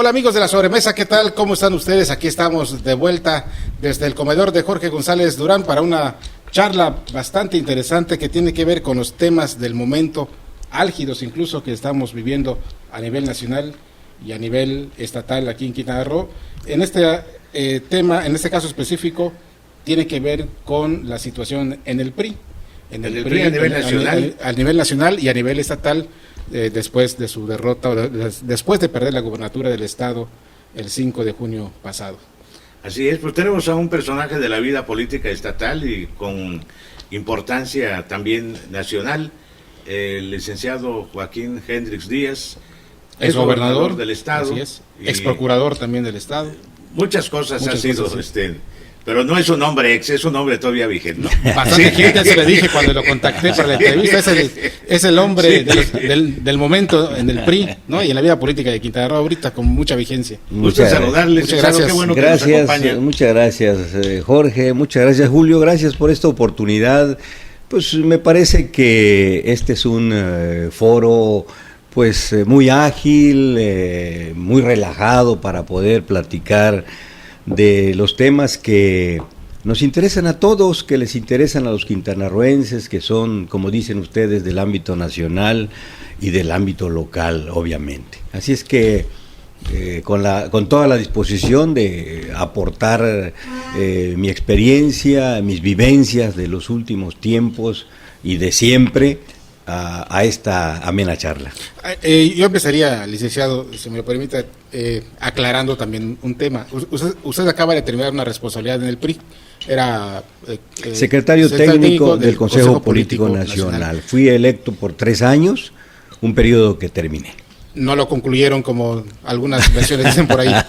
Hola amigos de la sobremesa, ¿qué tal? ¿Cómo están ustedes? Aquí estamos de vuelta desde el comedor de Jorge González Durán para una charla bastante interesante que tiene que ver con los temas del momento, álgidos incluso, que estamos viviendo a nivel nacional y a nivel estatal aquí en Quintana Roo. En este tema, en este caso específico, tiene que ver con la situación en el PRI. En el PRI a nivel nacional. A nivel nacional y a nivel estatal, después de su derrota, después de perder la gubernatura del estado el 5 de junio pasado. Así es, pues tenemos a un personaje de la vida política estatal y con importancia también nacional, el licenciado Joaquín Hendrix Díaz, es gobernador del estado, así es, ex procurador también del estado. Muchas cosas ha sido, pero no es un hombre ex, es un hombre todavía vigente. Bastante gente se le dije cuando lo contacté para la entrevista, es el hombre del momento en el PRI, ¿no? Y en la vida política de Quintana Roo ahorita con mucha vigencia. Gusto saludarles, muchas gracias. Qué bueno gracias, que nos acompaña. Muchas gracias Jorge, muchas gracias Julio, gracias por esta oportunidad. Pues me parece que este es un foro pues muy ágil, muy relajado para poder platicar de los temas que nos interesan a todos, que les interesan a los quintanarroenses, que son, como dicen ustedes, del ámbito nacional y del ámbito local, obviamente. Así es que con toda la disposición de aportar mi experiencia, mis vivencias de los últimos tiempos y de siempre a esta amena charla. Yo empezaría, licenciado, si me lo permite, aclarando también un tema. Usted acaba de terminar una responsabilidad en el PRI, era secretario técnico del Consejo Político Nacional. Fui electo por 3 años, un periodo que terminé. No lo concluyeron como algunas versiones dicen por ahí, ¿no?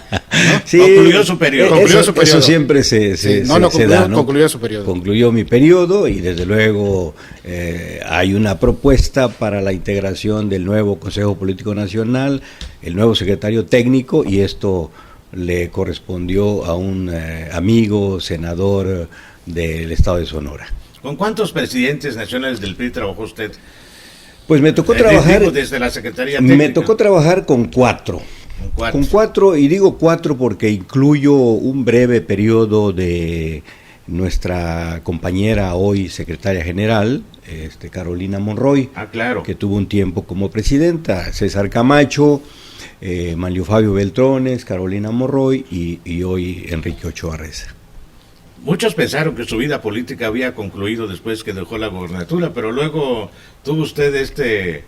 Sí, concluyó su periodo. Eso siempre se da, ¿no? Concluyó su periodo. Concluyó mi periodo y desde luego hay una propuesta para la integración del nuevo Consejo Político Nacional, el nuevo secretario técnico, y esto le correspondió a un amigo senador del estado de Sonora. ¿Con cuántos presidentes nacionales del PRI trabajó usted? Pues me tocó trabajar desde la Secretaría Técnica. Me tocó trabajar con cuatro, y digo 4 porque incluyo un breve periodo de nuestra compañera hoy secretaria general, Carolina Monroy, claro, que tuvo un tiempo como presidenta, César Camacho, Manlio Fabio Beltrones, Carolina Monroy y hoy Enrique Ochoa Reza. Muchos pensaron que su vida política había concluido después que dejó la gobernatura, pero luego tuvo usted este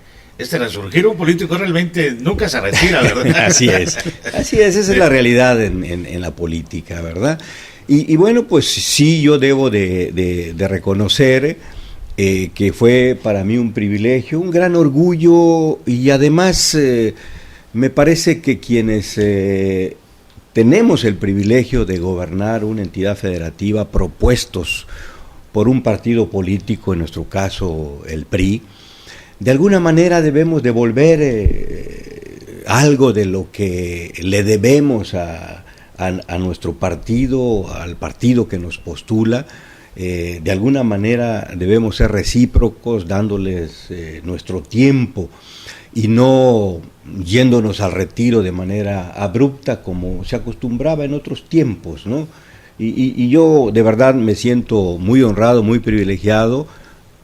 resurgir. Un político realmente nunca se retira, ¿verdad? Así es, esa es la realidad en la política, ¿verdad? Y bueno, pues sí, yo debo de reconocer que fue para mí un privilegio, un gran orgullo, y además me parece que quienes tenemos el privilegio de gobernar una entidad federativa propuestos por un partido político, en nuestro caso el PRI, de alguna manera debemos devolver algo de lo que le debemos a nuestro partido, al partido que nos postula. De alguna manera debemos ser recíprocos, dándoles nuestro tiempo y no yéndonos al retiro de manera abrupta como se acostumbraba en otros tiempos, ¿no? Y yo de verdad me siento muy honrado, muy privilegiado,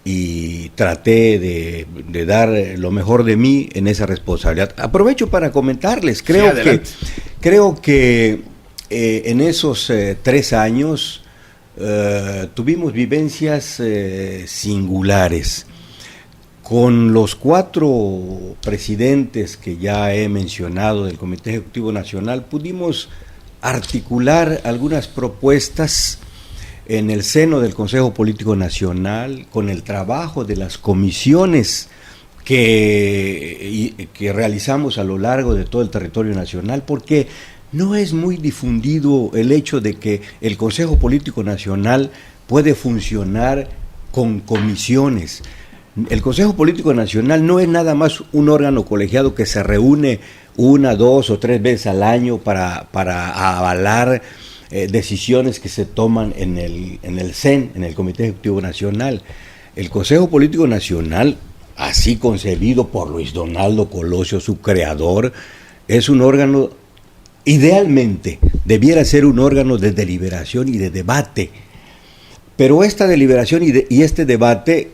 y traté de dar lo mejor de mí en esa responsabilidad. Aprovecho para comentarles, creo que en esos 3 años tuvimos vivencias singulares. Con los 4 presidentes que ya he mencionado del Comité Ejecutivo Nacional, pudimos articular algunas propuestas en el seno del Consejo Político Nacional, con el trabajo de las comisiones que realizamos a lo largo de todo el territorio nacional, porque no es muy difundido el hecho de que el Consejo Político Nacional puede funcionar con comisiones. El Consejo Político Nacional no es nada más un órgano colegiado que se reúne 1, 2 o 3 veces al año para avalar decisiones que se toman en el CEN, en el Comité Ejecutivo Nacional. El Consejo Político Nacional, así concebido por Luis Donaldo Colosio, su creador, es un órgano idealmente debiera ser un órgano de deliberación y de debate, pero esta deliberación y este debate,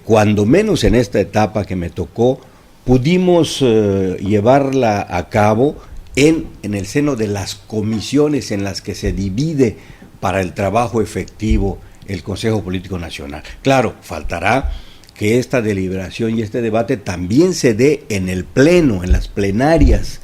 cuando menos en esta etapa que me tocó, pudimos llevarla a cabo en el seno de las comisiones en las que se divide para el trabajo efectivo el Consejo Político Nacional. Claro, faltará que esta deliberación y este debate también se dé en el pleno, en las plenarias,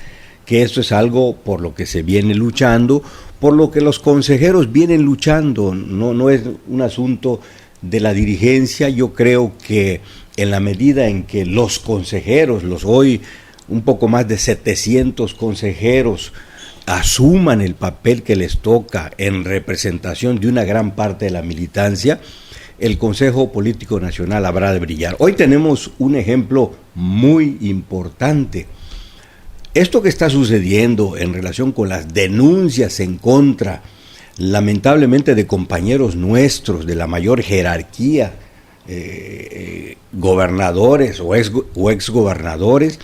que esto es algo por lo que se viene luchando, por lo que los consejeros vienen luchando, no es un asunto de la dirigencia. Yo creo que en la medida en que los consejeros, los hoy un poco más de 700 consejeros, asuman el papel que les toca en representación de una gran parte de la militancia, el Consejo Político Nacional habrá de brillar. Hoy tenemos un ejemplo muy importante. Esto que está sucediendo en relación con las denuncias en contra, lamentablemente, de compañeros nuestros de la mayor jerarquía, gobernadores o exgobernadores,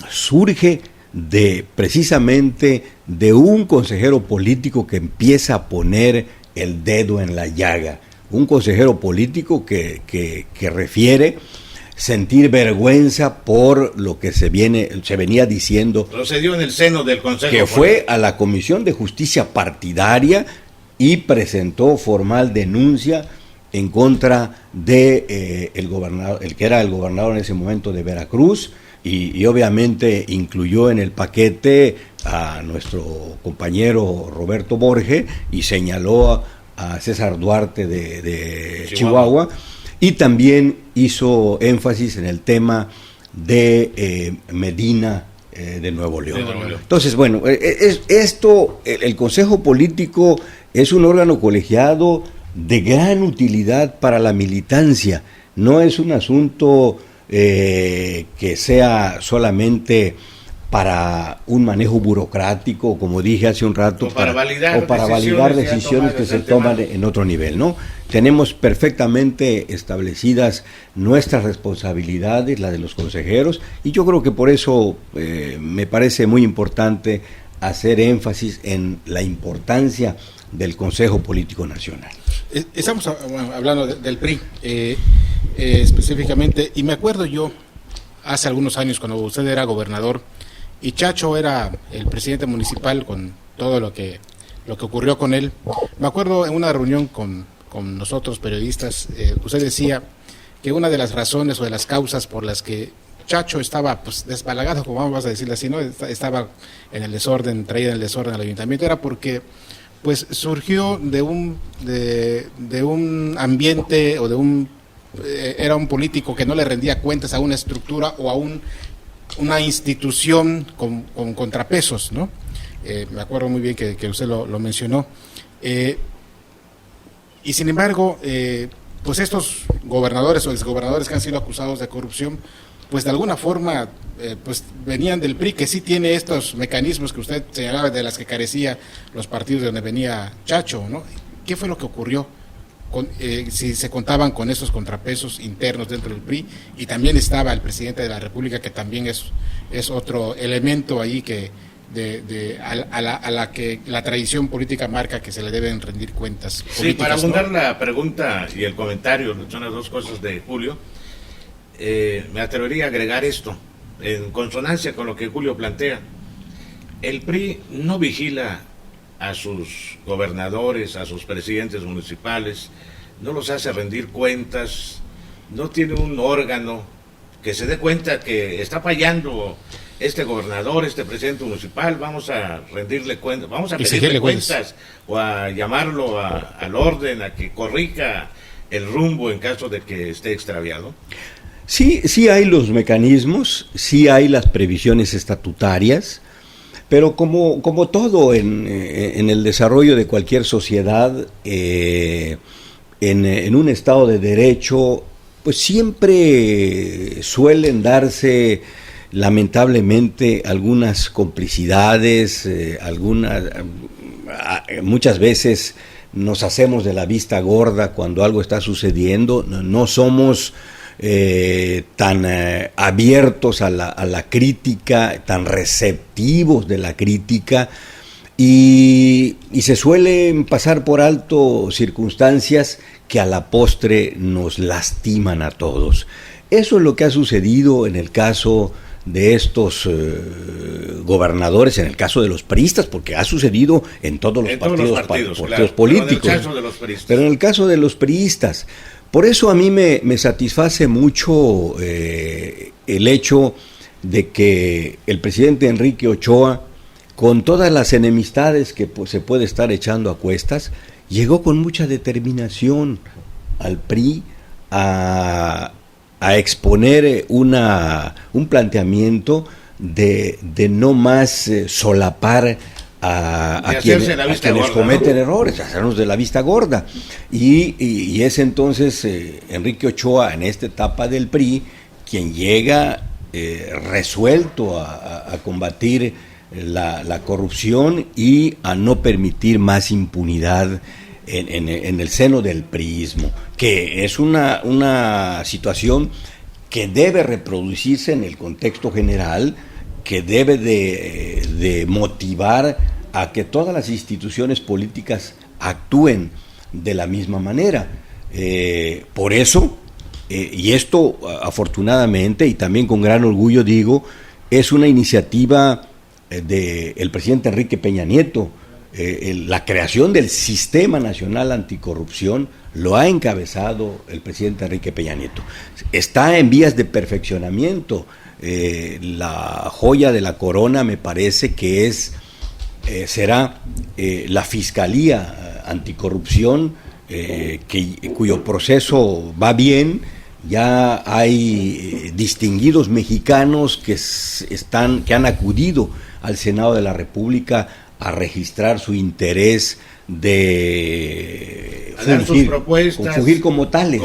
surge precisamente de un consejero político que empieza a poner el dedo en la llaga. Un consejero político que refiere sentir vergüenza por lo que se venía diciendo. Procedió en el seno del Consejo. Que fue a la Comisión de Justicia Partidaria y presentó formal denuncia en contra de el gobernador, el que era el gobernador en ese momento de Veracruz, y obviamente incluyó en el paquete a nuestro compañero Roberto Borge y señaló a César Duarte de Chihuahua, y también hizo énfasis en el tema de Medina de Nuevo León. Entonces, bueno, el Consejo Político es un órgano colegiado de gran utilidad para la militancia. No es un asunto que sea solamente para un manejo burocrático, como dije hace un rato, o para validar decisiones que se toman en otro nivel, ¿no? Tenemos perfectamente establecidas nuestras responsabilidades, la de los consejeros, y yo creo que por eso me parece muy importante hacer énfasis en la importancia del Consejo Político Nacional. Estamos hablando del PRI específicamente, y me acuerdo yo hace algunos años cuando usted era gobernador y Chacho era el presidente municipal, con todo lo que ocurrió con él. Me acuerdo en una reunión con nosotros periodistas, usted decía que una de las razones o de las causas por las que Chacho estaba pues desbalagado, como vamos a decirlo así, ¿no? Estaba en el desorden, traída en el desorden al ayuntamiento, era porque pues surgió de un ambiente o era un político que no le rendía cuentas a una estructura o a una institución con contrapesos, ¿no? Me acuerdo muy bien que usted lo mencionó. Y sin embargo, pues estos gobernadores o exgobernadores que han sido acusados de corrupción, pues de alguna forma pues venían del PRI, que sí tiene estos mecanismos que usted señalaba, de las que carecía los partidos de donde venía Chacho, ¿no? ¿Qué fue lo que ocurrió? Si se contaban con esos contrapesos internos dentro del PRI, y también estaba el presidente de la República, que también es otro elemento ahí que a la que la tradición política marca que se le deben rendir cuentas. Sí, para abundar, ¿no? La pregunta y el comentario, son las dos cosas de Julio, me atrevería a agregar esto, en consonancia con lo que Julio plantea. El PRI no vigila a sus gobernadores, a sus presidentes municipales, no los hace rendir cuentas, no tiene un órgano que se dé cuenta que está fallando este gobernador, este presidente municipal, vamos a rendirle cuentas, vamos a pedirle cuentas o a llamarlo al orden, a que corrija el rumbo en caso de que esté extraviado. Sí hay los mecanismos, sí hay las previsiones estatutarias, pero como todo en el desarrollo de cualquier sociedad, en un Estado de Derecho, pues siempre suelen darse lamentablemente algunas complicidades, muchas veces nos hacemos de la vista gorda cuando algo está sucediendo, no somos tan abiertos a la crítica, tan receptivos de la crítica, y se suelen pasar por alto circunstancias que a la postre nos lastiman a todos. Eso es lo que ha sucedido en el caso de estos gobernadores, en el caso de los priistas, porque ha sucedido en todos los partidos claro, políticos, pero en el caso de los priistas. Por eso a mí me satisface mucho el hecho de que el presidente Enrique Ochoa, con todas las enemistades que se puede estar echando a cuestas, llegó con mucha determinación al PRI a exponer un planteamiento de no más solapar a quienes cometen errores, hacernos de la vista gorda. Y es entonces Enrique Ochoa, en esta etapa del PRI, quien llega resuelto a combatir la corrupción y a no permitir más impunidad en el seno del priismo, que es una situación que debe reproducirse en el contexto general, que debe de motivar a que todas las instituciones políticas actúen de la misma manera. Por eso, y esto afortunadamente y también con gran orgullo digo, es una iniciativa del presidente Enrique Peña Nieto. La creación del Sistema Nacional Anticorrupción lo ha encabezado el presidente Enrique Peña Nieto. Está en vías de perfeccionamiento. La joya de la corona me parece que será la Fiscalía Anticorrupción, cuyo proceso va bien. Ya hay distinguidos mexicanos que han acudido al Senado de la República a registrar su interés de fungir como tales.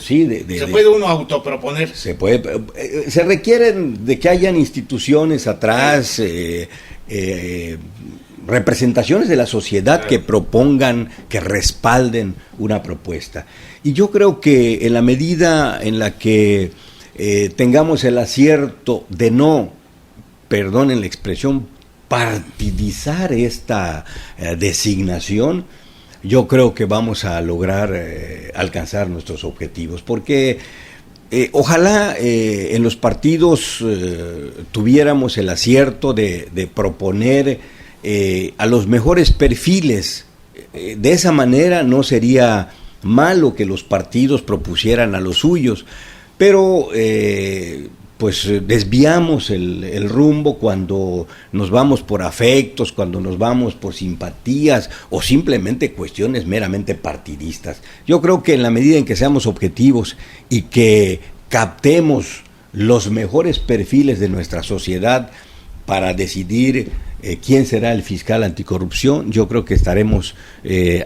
Sí, se puede uno autoproponer. Se requieren de que hayan instituciones atrás, representaciones de la sociedad que propongan, que respalden una propuesta. Y yo creo que en la medida en la que tengamos el acierto de no, perdonen la expresión, partidizar esta designación, yo creo que vamos a lograr alcanzar nuestros objetivos, porque ojalá en los partidos tuviéramos el acierto de proponer a los mejores perfiles. De esa manera no sería malo que los partidos propusieran a los suyos, pero pues desviamos el rumbo cuando nos vamos por afectos, cuando nos vamos por simpatías o simplemente cuestiones meramente partidistas. Yo creo que en la medida en que seamos objetivos y que captemos los mejores perfiles de nuestra sociedad para decidir quién será el fiscal anticorrupción, yo creo que estaremos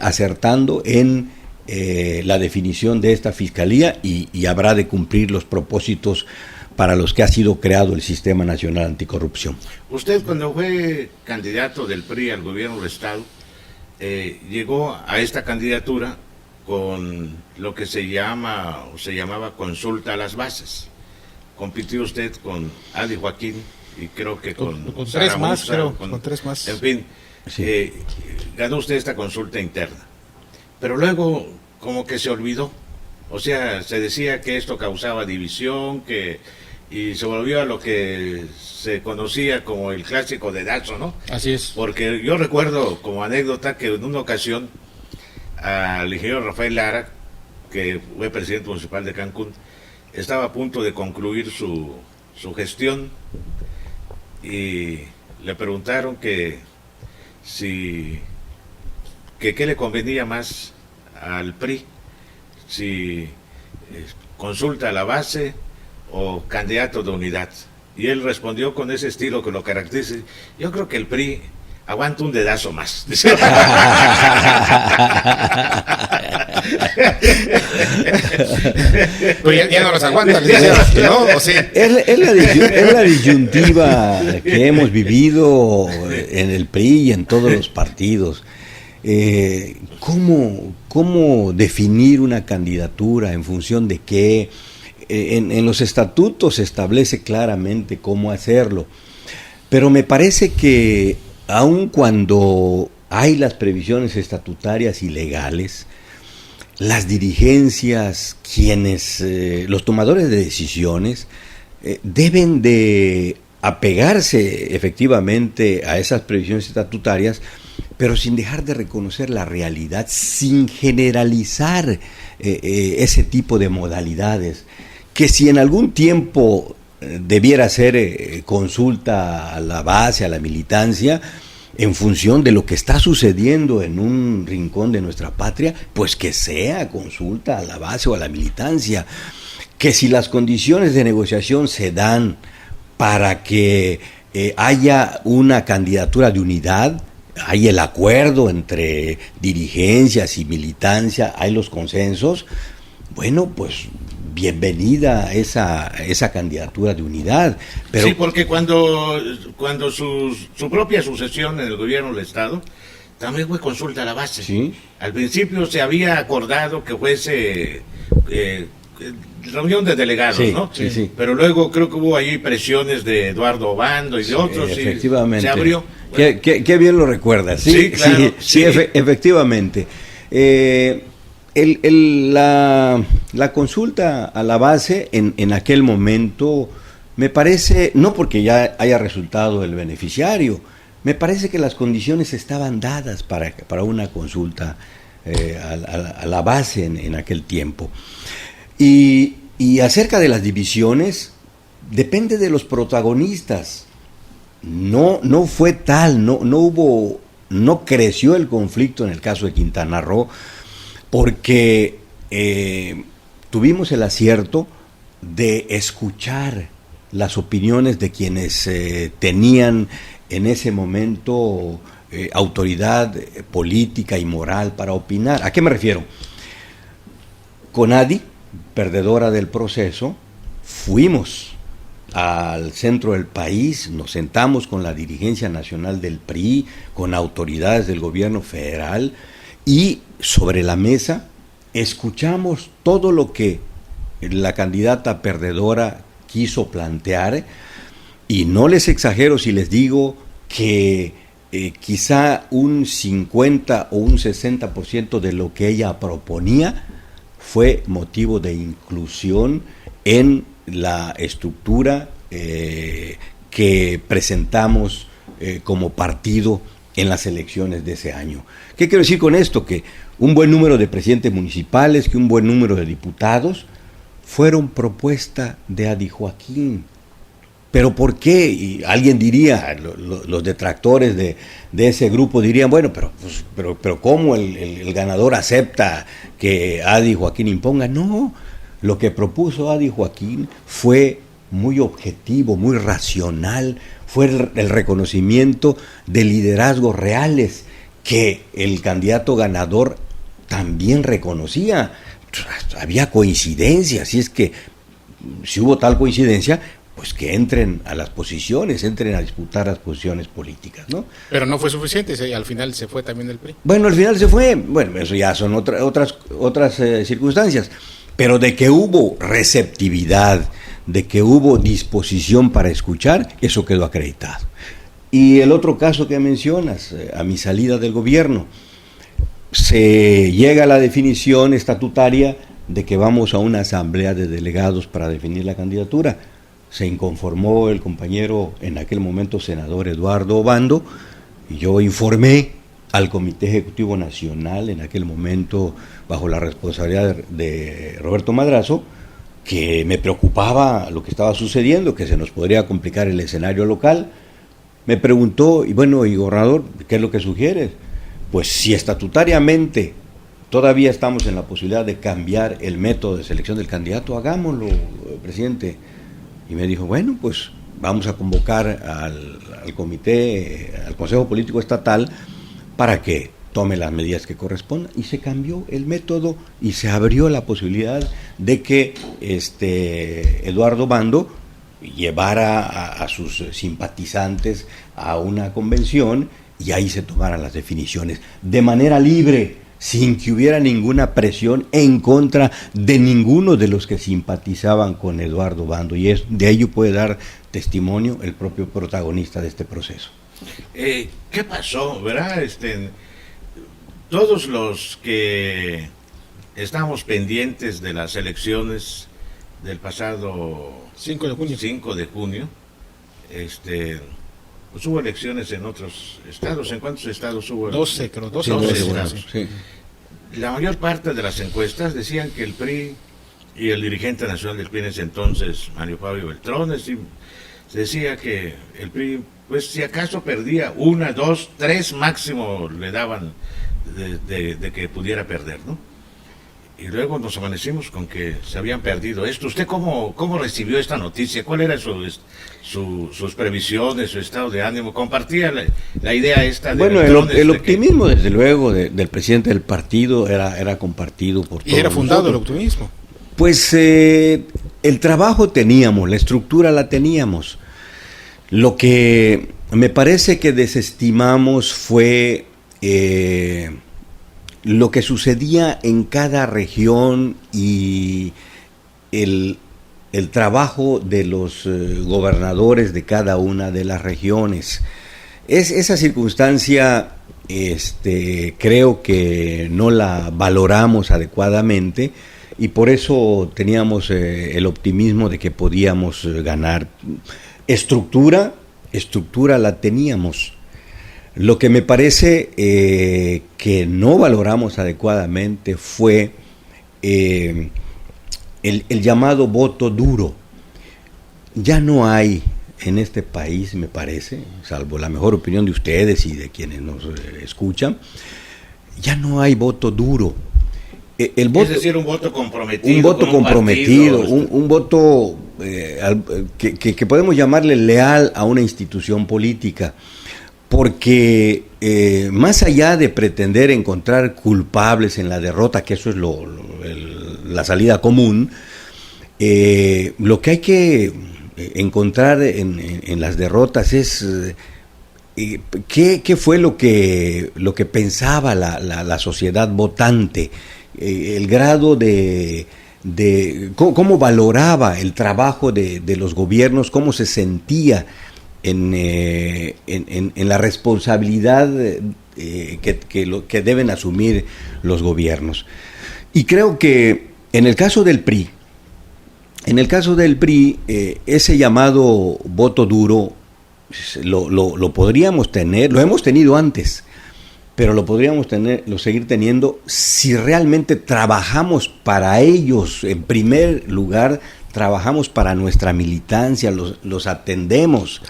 acertando en la definición de esta fiscalía y habrá de cumplir los propósitos para los que ha sido creado el Sistema Nacional Anticorrupción. Usted, cuando fue candidato del PRI al gobierno del Estado, llegó a esta candidatura con lo que se llamaba consulta a las bases. Compitió usted con Adi Joaquín y creo que con tres más, con tres más. En fin, sí. Ganó usted esta consulta interna. Pero luego como que se olvidó. O sea, se decía que esto causaba división, y se volvió a lo que se conocía como el clásico dedazo, ¿no? Así es. Porque yo recuerdo como anécdota que en una ocasión al ingeniero Rafael Lara, que fue presidente municipal de Cancún, estaba a punto de concluir su gestión y le preguntaron que qué le convenía más al PRI, si consulta a la base o candidato de unidad. Y él respondió con ese estilo que lo caracteriza: yo creo que el PRI aguanta un dedazo más. Pues ya no los aguanta, ¿no? O sea. Es la disyuntiva que hemos vivido en el PRI y en todos los partidos. ¿Cómo definir una candidatura? ¿En función de qué? en los estatutos se establece claramente cómo hacerlo, pero me parece que aun cuando hay las previsiones estatutarias y legales, las dirigencias, los tomadores de decisiones, deben de apegarse efectivamente a esas previsiones estatutarias, pero sin dejar de reconocer la realidad, sin generalizar ese tipo de modalidades, que si en algún tiempo debiera ser consulta a la base, a la militancia, en función de lo que está sucediendo en un rincón de nuestra patria, pues que sea consulta a la base o a la militancia, que si las condiciones de negociación se dan para que haya una candidatura de unidad, hay el acuerdo entre dirigencias y militancia, hay los consensos, bueno, pues bienvenida esa candidatura de unidad. Pero sí, porque cuando su propia sucesión en el gobierno del Estado, también fue consulta a la base. ¿Sí? Al principio se había acordado que fuese reunión de delegados, sí, ¿no? Sí. Pero luego creo que hubo allí presiones de Eduardo Obando y de otros, efectivamente. y se abrió. Qué bien lo recuerdas, ¿sí? Sí, claro. Sí, efectivamente. La consulta a la base en aquel momento me parece, no porque ya haya resultado el beneficiario, me parece que las condiciones estaban dadas para una consulta a la base en aquel tiempo. Y acerca de las divisiones, depende de los protagonistas. No fue tal, no creció el conflicto en el caso de Quintana Roo, porque tuvimos el acierto de escuchar las opiniones de quienes tenían en ese momento autoridad política y moral para opinar. ¿A qué me refiero? Conadi, perdedora del proceso, fuimos al centro del país, nos sentamos con la dirigencia nacional del PRI, con autoridades del gobierno federal, y sobre la mesa escuchamos todo lo que la candidata perdedora quiso plantear, y no les exagero si les digo que quizá un 50 o un 60% de lo que ella proponía fue motivo de inclusión en la estructura que presentamos como partido en las elecciones de ese año. ¿Qué quiero decir con esto? Que un buen número de presidentes municipales, que un buen número de diputados fueron propuesta de Adi Joaquín. ¿Pero por qué? Y alguien diría, los detractores de ese grupo dirían, bueno, pero ¿cómo el ganador acepta que Adi Joaquín imponga? No, lo que propuso Adi Joaquín fue muy objetivo, muy racional, fue el reconocimiento de liderazgos reales que el candidato ganador también reconocía. Había coincidencias, y es que si hubo tal coincidencia, pues que entren a las posiciones, entren a disputar las posiciones políticas, ¿no? Pero no fue suficiente, al final se fue también el PRI. Bueno, al final se fue, bueno, eso ya son otras circunstancias, pero de que hubo receptividad, de que hubo disposición para escuchar, eso quedó acreditado. Y el otro caso que mencionas, a mi salida del gobierno, se llega a la definición estatutaria de que vamos a una asamblea de delegados para definir la candidatura. Se inconformó el compañero, en aquel momento senador Eduardo Obando, y yo informé al Comité Ejecutivo Nacional, en aquel momento bajo la responsabilidad de Roberto Madrazo, que me preocupaba lo que estaba sucediendo, que se nos podría complicar el escenario local. Me preguntó, y gobernador, ¿qué es lo que sugieres? Pues si estatutariamente todavía estamos en la posibilidad de cambiar el método de selección del candidato, hagámoslo, presidente. Y me dijo, bueno, pues vamos a convocar al comité, al Consejo Político Estatal, para que tome las medidas que correspondan. Y se cambió el método y se abrió la posibilidad de que Eduardo Obando llevara a sus simpatizantes a una convención y ahí se tomaran las definiciones de manera libre, sin que hubiera ninguna presión en contra de ninguno de los que simpatizaban con Eduardo Bando, y de ello puede dar testimonio el propio protagonista de este proceso. ¿Qué pasó, verdad? Todos los que estamos pendientes de las elecciones del pasado 5 de junio. 5 de junio, pues hubo elecciones en otros estados. ¿En cuántos estados hubo? 12, creo, 12 estados. Sí. La mayor parte de las encuestas decían que el PRI y el dirigente nacional del PRI en ese entonces, Mario Fabio Beltrones, se decía que el PRI, pues si acaso perdía 1, 2, 3 máximo le daban de que pudiera perder, ¿no? Y luego nos amanecimos con que se habían perdido esto. ¿Usted cómo recibió esta noticia? ¿Cuál era sus previsiones, su estado de ánimo? ¿Compartía la idea esta de Bueno, Beltrones el de optimismo, desde luego, del presidente del partido era compartido por todos. Y era fundado nosotros. el optimismo. Pues el trabajo teníamos, la estructura la teníamos. Lo que me parece que desestimamos fue lo que sucedía en cada región y el trabajo de los gobernadores de cada una de las regiones. Esa circunstancia creo que no la valoramos adecuadamente, y por eso teníamos el optimismo de que podíamos ganar. Estructura la teníamos. Lo que me parece que no valoramos adecuadamente fue el llamado voto duro. Ya no hay en este país, me parece, salvo la mejor opinión de ustedes y de quienes nos escuchan, ya no hay voto duro. El voto, es decir, un voto comprometido. Un voto comprometido, un voto que podemos llamarle leal a una institución política, porque más allá de pretender encontrar culpables en la derrota, que eso es la salida común, lo que hay que encontrar en las derrotas es qué fue lo que pensaba la sociedad votante, el grado de cómo valoraba el trabajo de los gobiernos, cómo se sentía en la responsabilidad que deben asumir los gobiernos. Y creo que en el caso del PRI, ese llamado voto duro lo podríamos tener, lo hemos tenido antes, pero lo podríamos seguir teniendo si realmente trabajamos para ellos. En primer lugar, trabajamos para nuestra militancia, los atendemos.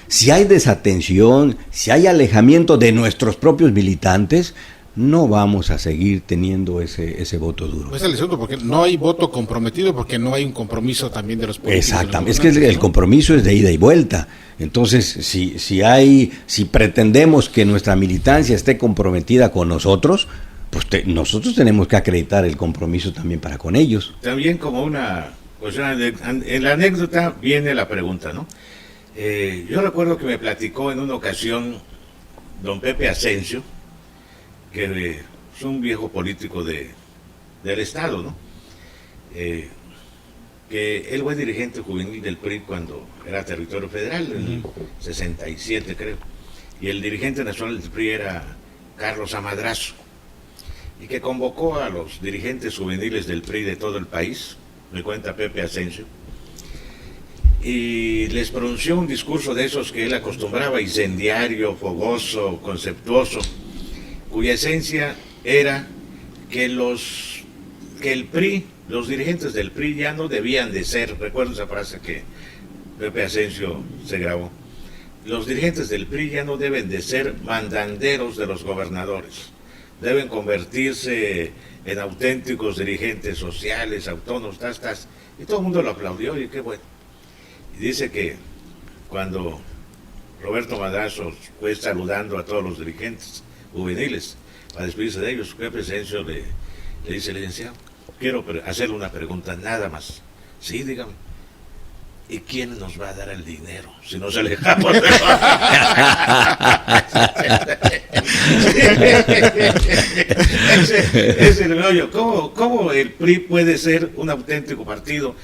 Si hay desatención, si hay alejamiento de nuestros propios militantes, no vamos a seguir teniendo ese voto duro. Pues es el asunto, porque no hay voto comprometido, porque no hay un compromiso también de los políticos. Exactamente, es que el compromiso es de ida y vuelta. Entonces, si pretendemos que nuestra militancia esté comprometida con nosotros, pues nosotros tenemos que acreditar el compromiso también para con ellos. También como en la anécdota viene la pregunta, ¿no? Yo recuerdo que me platicó en una ocasión don Pepe Asensio, que es un viejo político del Estado, ¿no? Que él fue dirigente juvenil del PRI cuando era territorio federal, en el 67 creo, y el dirigente nacional del PRI era Carlos Amadrazo, y que convocó a los dirigentes juveniles del PRI de todo el país, me cuenta Pepe Asensio, y les pronunció un discurso de esos que él acostumbraba, incendiario, fogoso, conceptuoso, cuya esencia era que el PRI, los dirigentes del PRI ya no debían de ser, recuerdo esa frase que Pepe Asensio se grabó, los dirigentes del PRI ya no deben de ser mandanderos de los gobernadores, deben convertirse en auténticos dirigentes sociales, autónomos, y todo el mundo lo aplaudió, y qué bueno. Y dice que cuando Roberto Madrazo fue saludando a todos los dirigentes juveniles para despedirse de ellos, Pepe Asensio le dice: licenciado, quiero hacerle una pregunta nada más. Sí, dígame. ¿Y quién nos va a dar el dinero si nos alejamos de Ese es el rollo. ¿Cómo el PRI puede ser un auténtico partido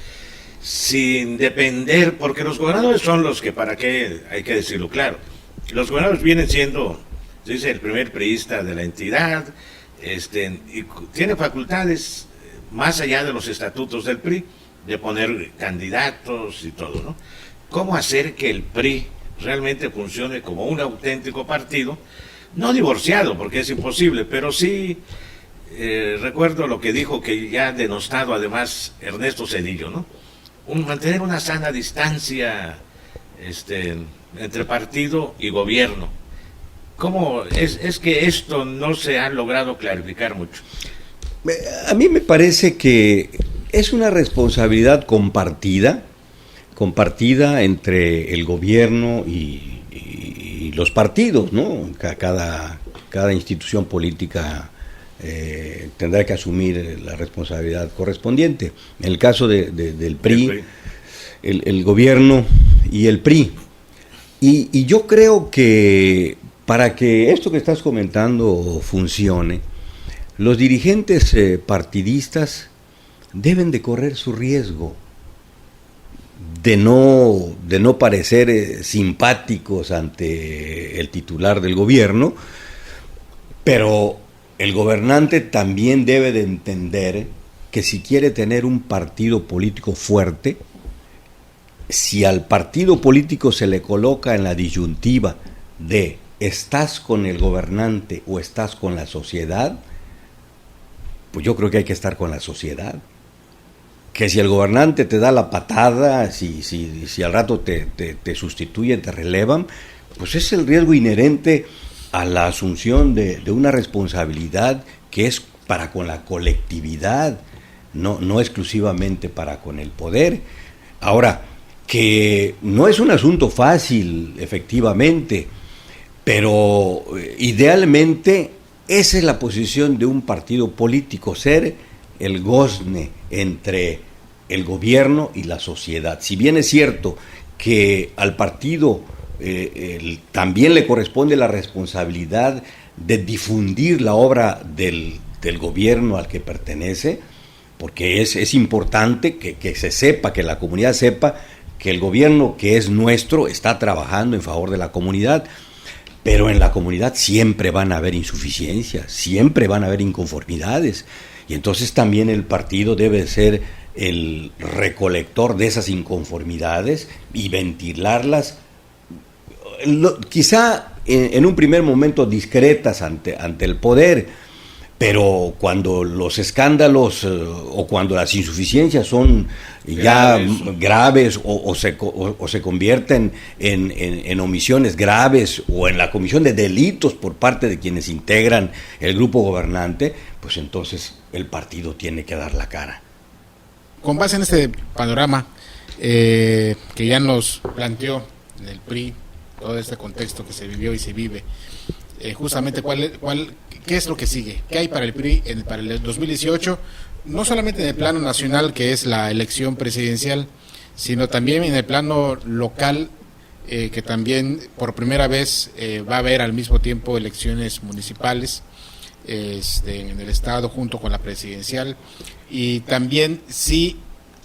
sin depender? Porque los gobernadores son los que, ¿para qué? Hay que decirlo claro. Los gobernadores vienen siendo, se dice, el primer priista de la entidad, y tiene facultades más allá de los estatutos del PRI, de poner candidatos y todo, ¿no? ¿Cómo hacer que el PRI realmente funcione como un auténtico partido? No divorciado, porque es imposible, pero sí, recuerdo lo que dijo, que ya ha denostado además Ernesto Zedillo, ¿no? Mantener una sana distancia entre partido y gobierno. ¿Cómo es que esto no se ha logrado clarificar mucho? A mí me parece que es una responsabilidad compartida entre el gobierno y los partidos, ¿no? Cada institución política tendrá que asumir la responsabilidad correspondiente. En el caso del PRI, el gobierno y el PRI. Y yo creo que para que esto que estás comentando funcione, los dirigentes partidistas deben de correr su riesgo de no parecer simpáticos ante el titular del gobierno, pero el gobernante también debe de entender que si quiere tener un partido político fuerte, si al partido político se le coloca en la disyuntiva de ¿estás con el gobernante o estás con la sociedad? Pues yo creo que hay que estar con la sociedad. Que si el gobernante te da la patada, si al rato te sustituyen, te relevan, pues es el riesgo inherente a la asunción de una responsabilidad que es para con la colectividad, no exclusivamente para con el poder. Ahora, que no es un asunto fácil, efectivamente, pero idealmente esa es la posición de un partido político, ser el gozne entre el gobierno y la sociedad. Si bien es cierto que al partido también le corresponde la responsabilidad de difundir la obra del gobierno al que pertenece, porque es importante que se sepa, que la comunidad sepa que el gobierno que es nuestro está trabajando en favor de la comunidad. Pero en la comunidad siempre van a haber insuficiencias, siempre van a haber inconformidades. Y entonces también el partido debe ser el recolector de esas inconformidades y ventilarlas, quizá en un primer momento discretas ante el poder, pero cuando los escándalos o cuando las insuficiencias son ya graves o se convierten en omisiones graves o en la comisión de delitos por parte de quienes integran el grupo gobernante, pues entonces el partido tiene que dar la cara. Con base en este panorama que ya nos planteó el PRI, todo este contexto que se vivió y se vive, justamente ¿qué es lo que sigue? ¿Qué hay para el PRI para el 2018? No solamente en el plano nacional, que es la elección presidencial, sino también en el plano local, que también por primera vez va a haber al mismo tiempo elecciones municipales en el estado junto con la presidencial, y también si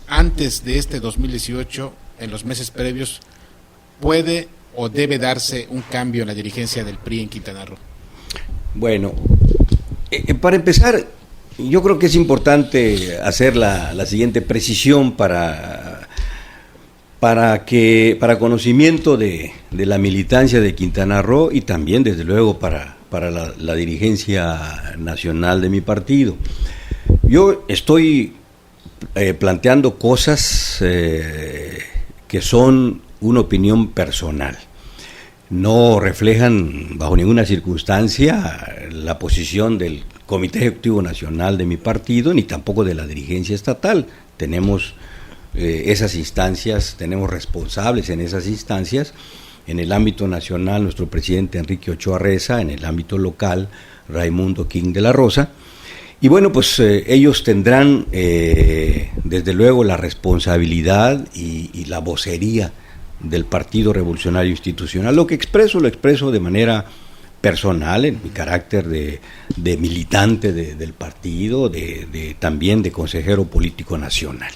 antes de este 2018, en los meses previos, puede o debe darse un cambio en la dirigencia del PRI en Quintana Roo. Bueno, para empezar, yo creo que es importante hacer la siguiente precisión para conocimiento de la militancia de Quintana Roo y también, desde luego, para la dirigencia nacional de mi partido. Yo estoy planteando cosas que son una opinión personal. No reflejan bajo ninguna circunstancia la posición del Comité Ejecutivo Nacional de mi partido, ni tampoco de la dirigencia estatal. Tenemos esas instancias, tenemos responsables en esas instancias. En el ámbito nacional, nuestro presidente Enrique Ochoa Reza; en el ámbito local, Raimundo King de la Rosa. Y bueno, pues ellos tendrán desde luego la responsabilidad y la vocería del Partido Revolucionario Institucional. Lo expreso de manera personal, en mi carácter de militante del partido, también de consejero político nacional.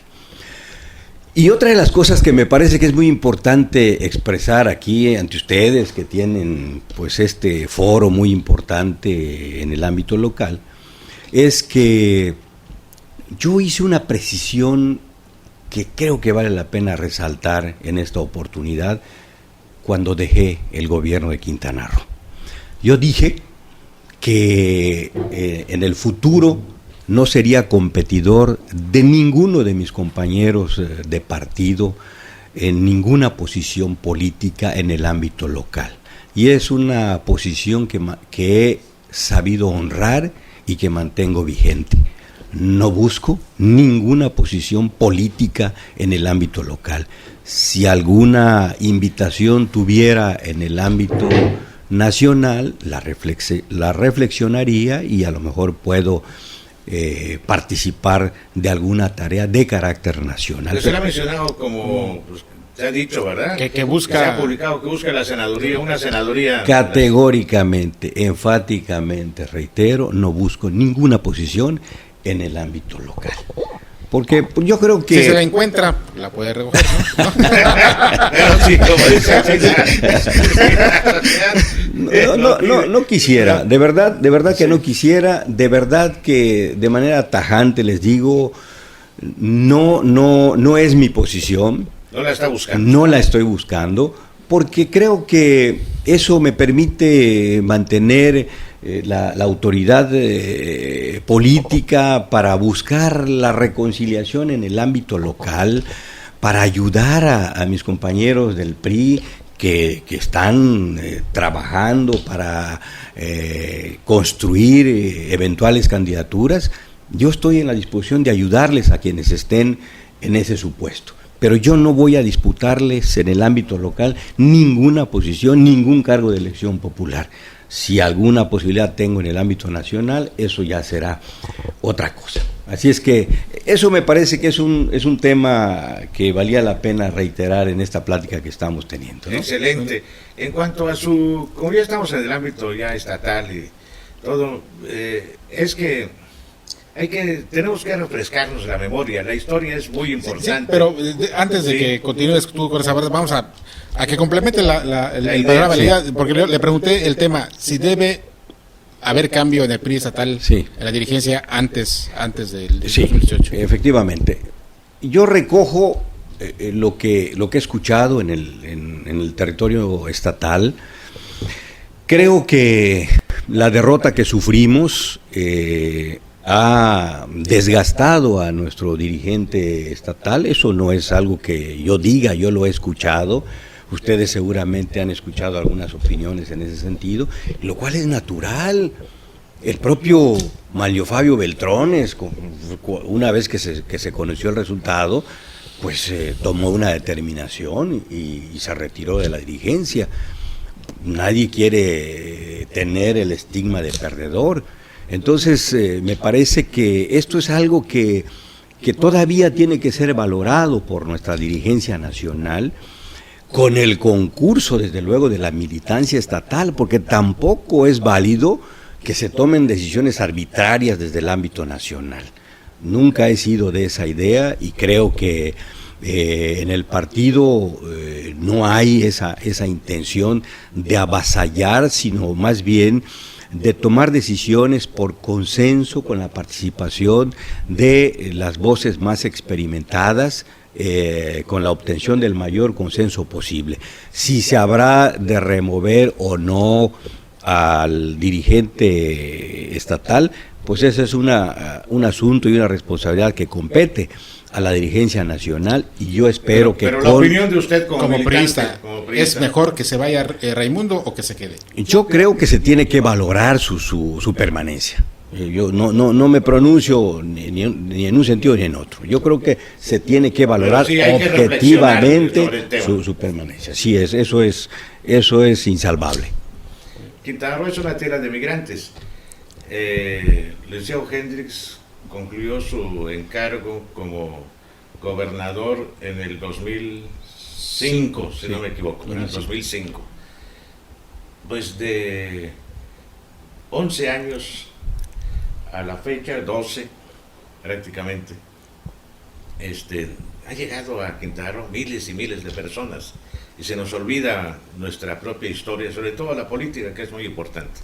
Y otra de las cosas que me parece que es muy importante expresar aquí ante ustedes, que tienen pues este foro muy importante en el ámbito local, es que yo hice una precisión que creo que vale la pena resaltar en esta oportunidad cuando dejé el gobierno de Quintana Roo. Yo dije que en el futuro no sería competidor de ninguno de mis compañeros de partido en ninguna posición política en el ámbito local. Y es una posición que he sabido honrar y que mantengo vigente. No busco ninguna posición política en el ámbito local. Si alguna invitación tuviera en el ámbito nacional, la reflexionaría y a lo mejor puedo participar de alguna tarea de carácter nacional. Usted ha mencionado como, pues, se ha dicho, ¿verdad? Que busca, se ha publicado que busca la senaduría, una senaduría. Categóricamente, enfáticamente, reitero, no busco ninguna posición en el ámbito local. Porque yo creo que... Si se la encuentra, la puede recoger, ¿no? Pero sí, como dice no quisiera, de verdad que no quisiera, de verdad que de manera tajante les digo, no es mi posición. No la está buscando. No la estoy buscando, porque creo que eso me permite mantener la autoridad política para buscar la reconciliación en el ámbito local, para ayudar a mis compañeros del PRI que están trabajando para construir eventuales candidaturas. Yo estoy en la disposición de ayudarles a quienes estén en ese supuesto. Pero yo no voy a disputarles en el ámbito local ninguna posición, ningún cargo de elección popular. Si alguna posibilidad tengo en el ámbito nacional, eso ya será otra cosa. Así es que eso me parece que es un tema que valía la pena reiterar en esta plática que estamos teniendo, ¿no? Excelente. En cuanto a como ya estamos en el ámbito ya estatal y todo, es que tenemos que refrescarnos la memoria. La historia es muy importante. Sí, pero antes de que continúes tú con esa parte, vamos a que complemente el programa, porque le pregunté el tema, si debe haber cambio en el PRI estatal, sí, en la dirigencia antes del 2018. Sí, efectivamente. Yo recojo lo que he escuchado en el territorio estatal. Creo que la derrota que sufrimos ha desgastado a nuestro dirigente estatal. Eso no es algo que yo diga, yo lo he escuchado. Ustedes seguramente han escuchado algunas opiniones en ese sentido, lo cual es natural. El propio Manlio Fabio Beltrones, una vez que se conoció el resultado, pues tomó una determinación y se retiró de la dirigencia. Nadie quiere tener el estigma de perdedor. Entonces, me parece que esto es algo que todavía tiene que ser valorado por nuestra dirigencia nacional, con el concurso, desde luego, de la militancia estatal, porque tampoco es válido que se tomen decisiones arbitrarias desde el ámbito nacional. Nunca he sido de esa idea y creo que en el partido no hay esa intención de avasallar, sino más bien de tomar decisiones por consenso con la participación de las voces más experimentadas, con la obtención del mayor consenso posible. Si se habrá de remover o no al dirigente estatal, pues ese es un asunto y una responsabilidad que compete a la dirigencia nacional, y yo espero pero la opinión de usted como priista, ¿es mejor que se vaya Raimundo o que se quede? Yo creo que se tiene que valorar su permanencia. Yo no me pronuncio ni en un sentido ni en otro. Yo creo que se tiene que valorar objetivamente su permanencia. Sí, eso es insalvable. Quintana Roo es una tierra de migrantes. Liceo Hendrix concluyó su encargo como gobernador en el 2005, si no me equivoco, en el 2005. Pues de 11 años a la fecha, 12 prácticamente, ha llegado a Quintana Roo miles y miles de personas y se nos olvida nuestra propia historia, sobre todo la política, que es muy importante.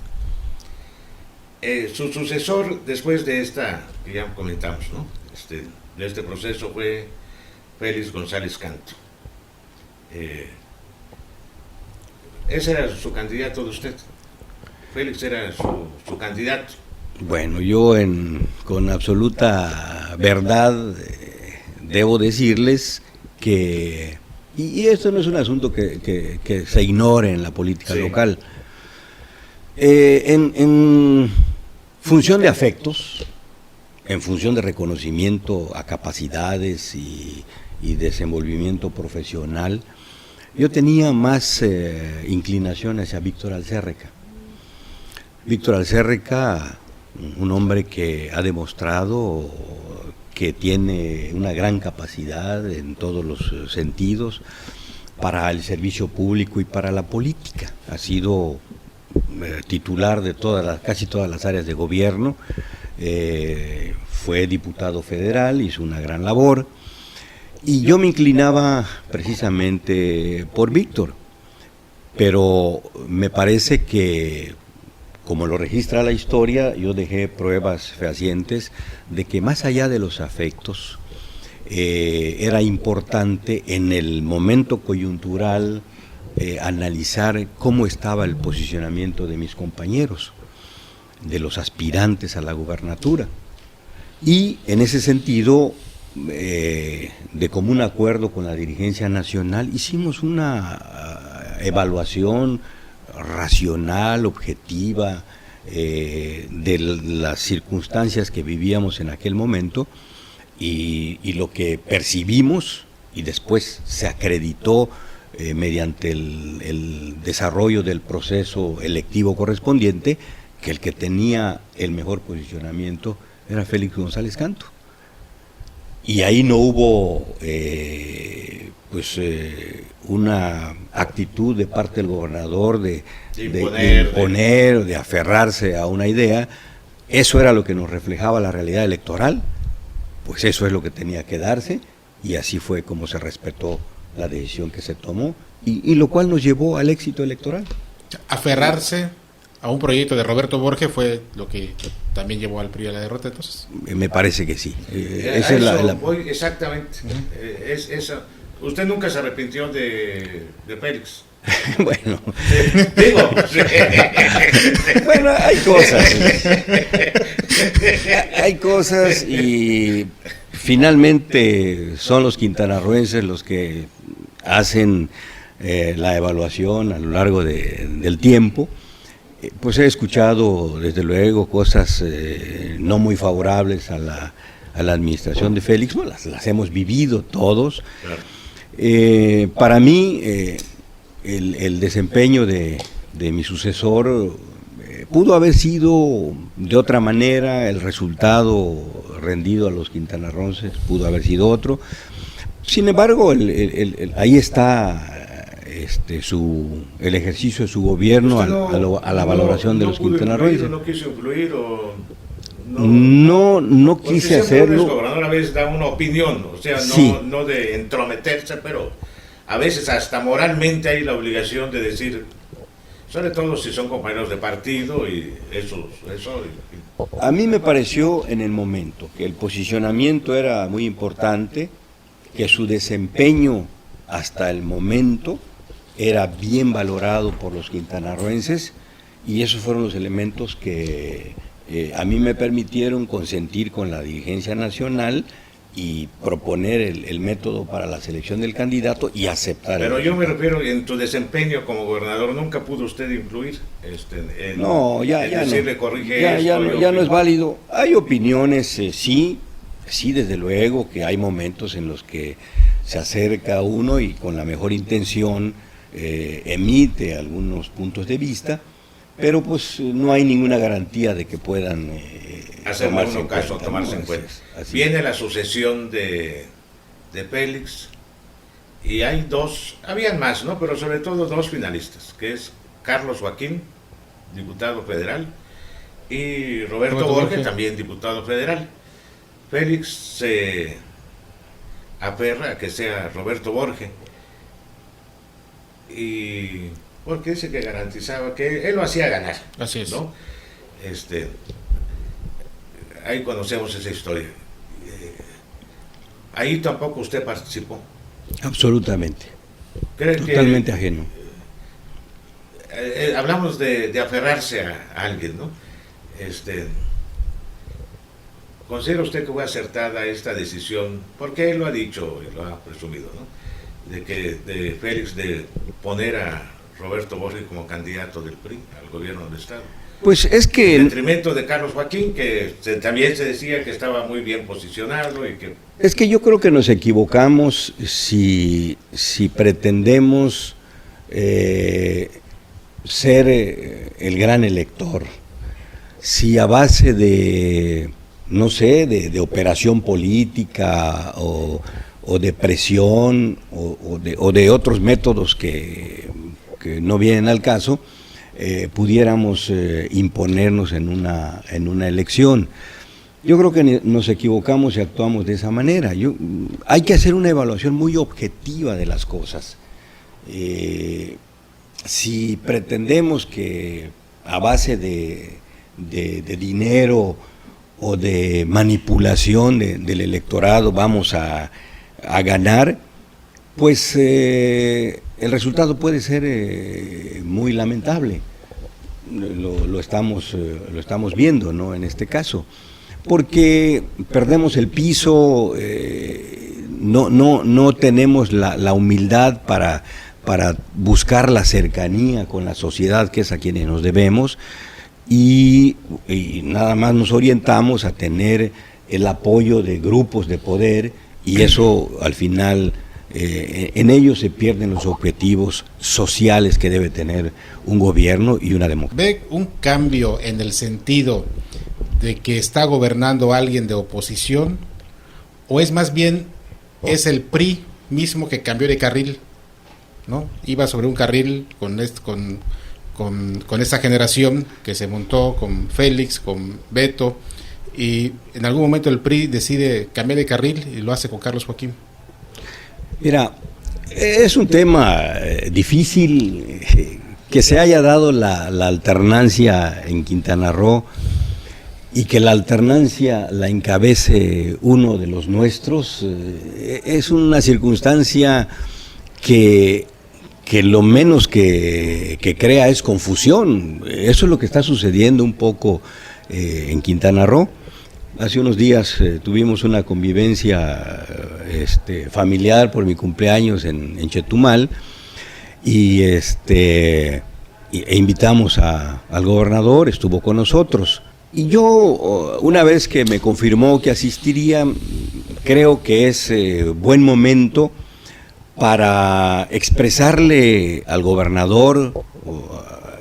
Su sucesor, después de esta, que ya comentamos, ¿no? De este proceso fue Félix González Canto. Ese era su candidato de usted. Félix era su candidato. Bueno, yo con absoluta verdad debo decirles que, y esto no es un asunto que se ignore en la política local, en función de afectos, en función de reconocimiento a capacidades y desenvolvimiento profesional, yo tenía más inclinación hacia Víctor Alcérreca. Víctor Alcérreca, un hombre que ha demostrado que tiene una gran capacidad en todos los sentidos para el servicio público y para la política. Ha sido titular de casi todas las áreas de gobierno, fue diputado federal, hizo una gran labor, y yo me inclinaba precisamente por Víctor, pero me parece que, como lo registra la historia, yo dejé pruebas fehacientes de que más allá de los afectos, era importante en el momento coyuntural analizar cómo estaba el posicionamiento de mis compañeros, de los aspirantes a la gubernatura. Y en ese sentido, de común acuerdo con la dirigencia nacional, hicimos una evaluación racional, objetiva, de las circunstancias que vivíamos en aquel momento y lo que percibimos y después se acreditó mediante el desarrollo del proceso electivo correspondiente, que el que tenía el mejor posicionamiento era Félix González Canto. Y ahí no hubo una actitud de parte del gobernador de imponer, de aferrarse a una idea. Eso era lo que nos reflejaba la realidad electoral, pues eso es lo que tenía que darse, y así fue como se respetó la decisión que se tomó, y lo cual nos llevó al éxito electoral. Aferrarse a un proyecto de Roberto Borges fue lo que también llevó al PRI a la derrota, entonces. Me parece que sí. Exactamente. Usted nunca se arrepintió de Félix. Bueno, digo. Bueno, hay cosas y finalmente son los quintanarroenses los que hacen la evaluación a lo largo del tiempo. Pues he escuchado desde luego cosas no muy favorables a la administración de Félix, bueno, las hemos vivido todos. Claro. Para mí el desempeño de mi sucesor pudo haber sido de otra manera, el resultado rendido a los quintanarroenses pudo haber sido otro. Sin embargo, ahí está el ejercicio de su gobierno a la valoración de los quintanarroenses. ¿No quiso influir o...? No quise hacerlo. El gobernador a veces da una opinión, o sea, sí, no de entrometerse, pero a veces hasta moralmente hay la obligación de decir, sobre todo si son compañeros de partido y eso. A mí me pareció en el momento que el posicionamiento era muy importante, que su desempeño hasta el momento era bien valorado por los quintanarroenses, y esos fueron los elementos que a mí me permitieron consentir con la dirigencia nacional y proponer el método para la selección del candidato y aceptar. Pero yo me refiero, en tu desempeño como gobernador, ¿nunca pudo usted influir? No, ya decirle, no. Corrige Ya no es válido. Hay opiniones, sí, desde luego que hay momentos en los que se acerca uno y con la mejor intención emite algunos puntos de vista, pero pues no hay ninguna garantía de que puedan tomarse en cuenta. Viene la sucesión de Félix y hay habían más, ¿no? Pero sobre todo dos finalistas, que es Carlos Joaquín, diputado federal, y Roberto Borges, también diputado federal. Félix se aferra a que sea Roberto Borges, y porque dice que garantizaba que él lo hacía ganar. Así es. ¿No? Ahí conocemos esa historia. Ahí tampoco usted participó. Absolutamente. Totalmente ajeno. Hablamos de aferrarse a alguien, ¿no? ¿Considera usted que fue acertada esta decisión? Porque él lo ha dicho y lo ha presumido, ¿no? De Félix de poner a Roberto Borges como candidato del PRI al gobierno del Estado. Pues es que... En detrimento de Carlos Joaquín, que también se decía que estaba muy bien posicionado y que... Es que yo creo que nos equivocamos si pretendemos ser el gran elector. Si a base de, no sé, de operación política o de presión o de otros métodos que no vienen al caso, pudiéramos imponernos en una elección. Yo creo que nos equivocamos y actuamos de esa manera. Hay que hacer una evaluación muy objetiva de las cosas. Si pretendemos que a base de dinero o de manipulación del electorado vamos a ganar, pues el resultado puede ser muy lamentable. Lo estamos viendo, ¿no? En este caso, porque perdemos el piso, no tenemos la humildad para buscar la cercanía con la sociedad, que es a quienes nos debemos, y nada más nos orientamos a tener el apoyo de grupos de poder, y eso al final en ellos se pierden los objetivos sociales que debe tener un gobierno y una democracia. ¿Ve un cambio en el sentido de que está gobernando alguien de oposición, o es más bien es el PRI mismo que cambió de carril, ¿no? Iba sobre un carril con esta generación que se montó con Félix, con Beto, y en algún momento el PRI decide cambiar de carril y lo hace con Carlos Joaquín? Mira, es un tema difícil que se haya dado la alternancia en Quintana Roo y que la alternancia la encabece uno de los nuestros. Es una circunstancia que lo menos que crea es confusión. Eso es lo que está sucediendo un poco en Quintana Roo. Hace unos días tuvimos una convivencia familiar por mi cumpleaños en Chetumal e invitamos al gobernador, estuvo con nosotros. Y yo, una vez que me confirmó que asistiría, creo que es buen momento para expresarle al gobernador,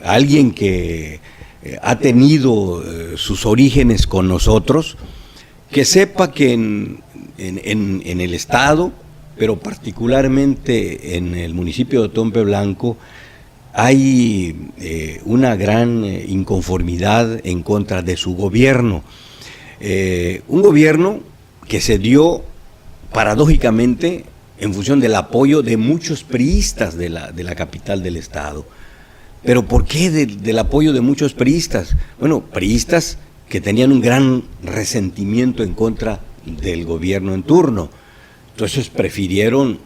a alguien que ha tenido sus orígenes con nosotros, que sepa que en el Estado, pero particularmente en el municipio de Otompe Blanco, hay una gran inconformidad en contra de su gobierno. Un gobierno que se dio paradójicamente en función del apoyo de muchos priistas de la capital del Estado. ¿Pero por qué del apoyo de muchos priistas? Bueno, priistas que tenían un gran resentimiento en contra del gobierno en turno. Entonces prefirieron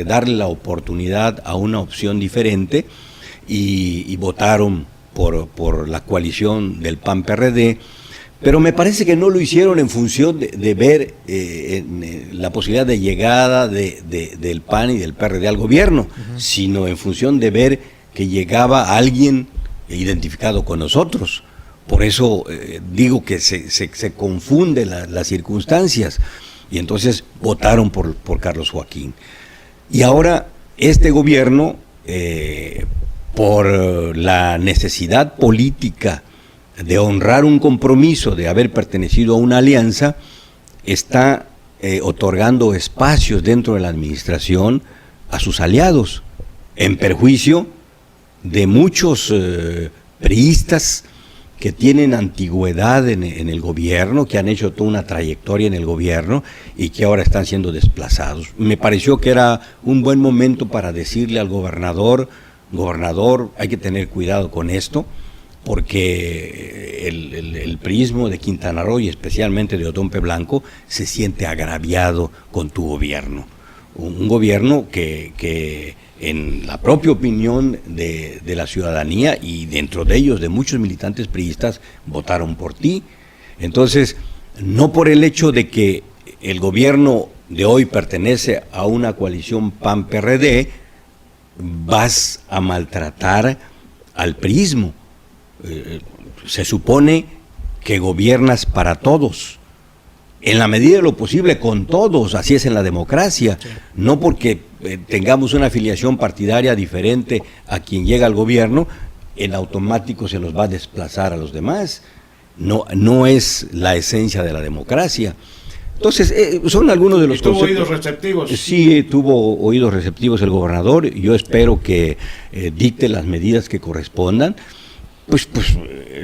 darle la oportunidad a una opción diferente y votaron por la coalición del PAN-PRD, pero me parece que no lo hicieron en función de ver la posibilidad de llegada del PAN y del PRD al gobierno, sino en función de ver que llegaba alguien identificado con nosotros. Por eso digo que se confunden las circunstancias, y entonces votaron por Carlos Joaquín. Y ahora este gobierno, por la necesidad política de honrar un compromiso de haber pertenecido a una alianza, está otorgando espacios dentro de la administración a sus aliados, en perjuicio de muchos priistas que tienen antigüedad en el gobierno, que han hecho toda una trayectoria en el gobierno y que ahora están siendo desplazados. Me pareció que era un buen momento para decirle al gobernador, hay que tener cuidado con esto, porque el priismo de Quintana Roo y especialmente de Otompe Blanco se siente agraviado con tu gobierno. Un gobierno que en la propia opinión de la ciudadanía y dentro de ellos de muchos militantes priistas votaron por ti. Entonces, no por el hecho de que el gobierno de hoy pertenece a una coalición PAN-PRD, vas a maltratar al priismo. Se supone que gobiernas para todos, en la medida de lo posible con todos, así es en la democracia, sí. No porque tengamos una afiliación partidaria diferente a quien llega al gobierno, en automático se los va a desplazar a los demás. No es la esencia de la democracia. Entonces, son algunos de los conceptos. ¿Tuvo oídos receptivos? Sí, tuvo oídos receptivos el gobernador. Yo espero que dicte las medidas que correspondan. Pues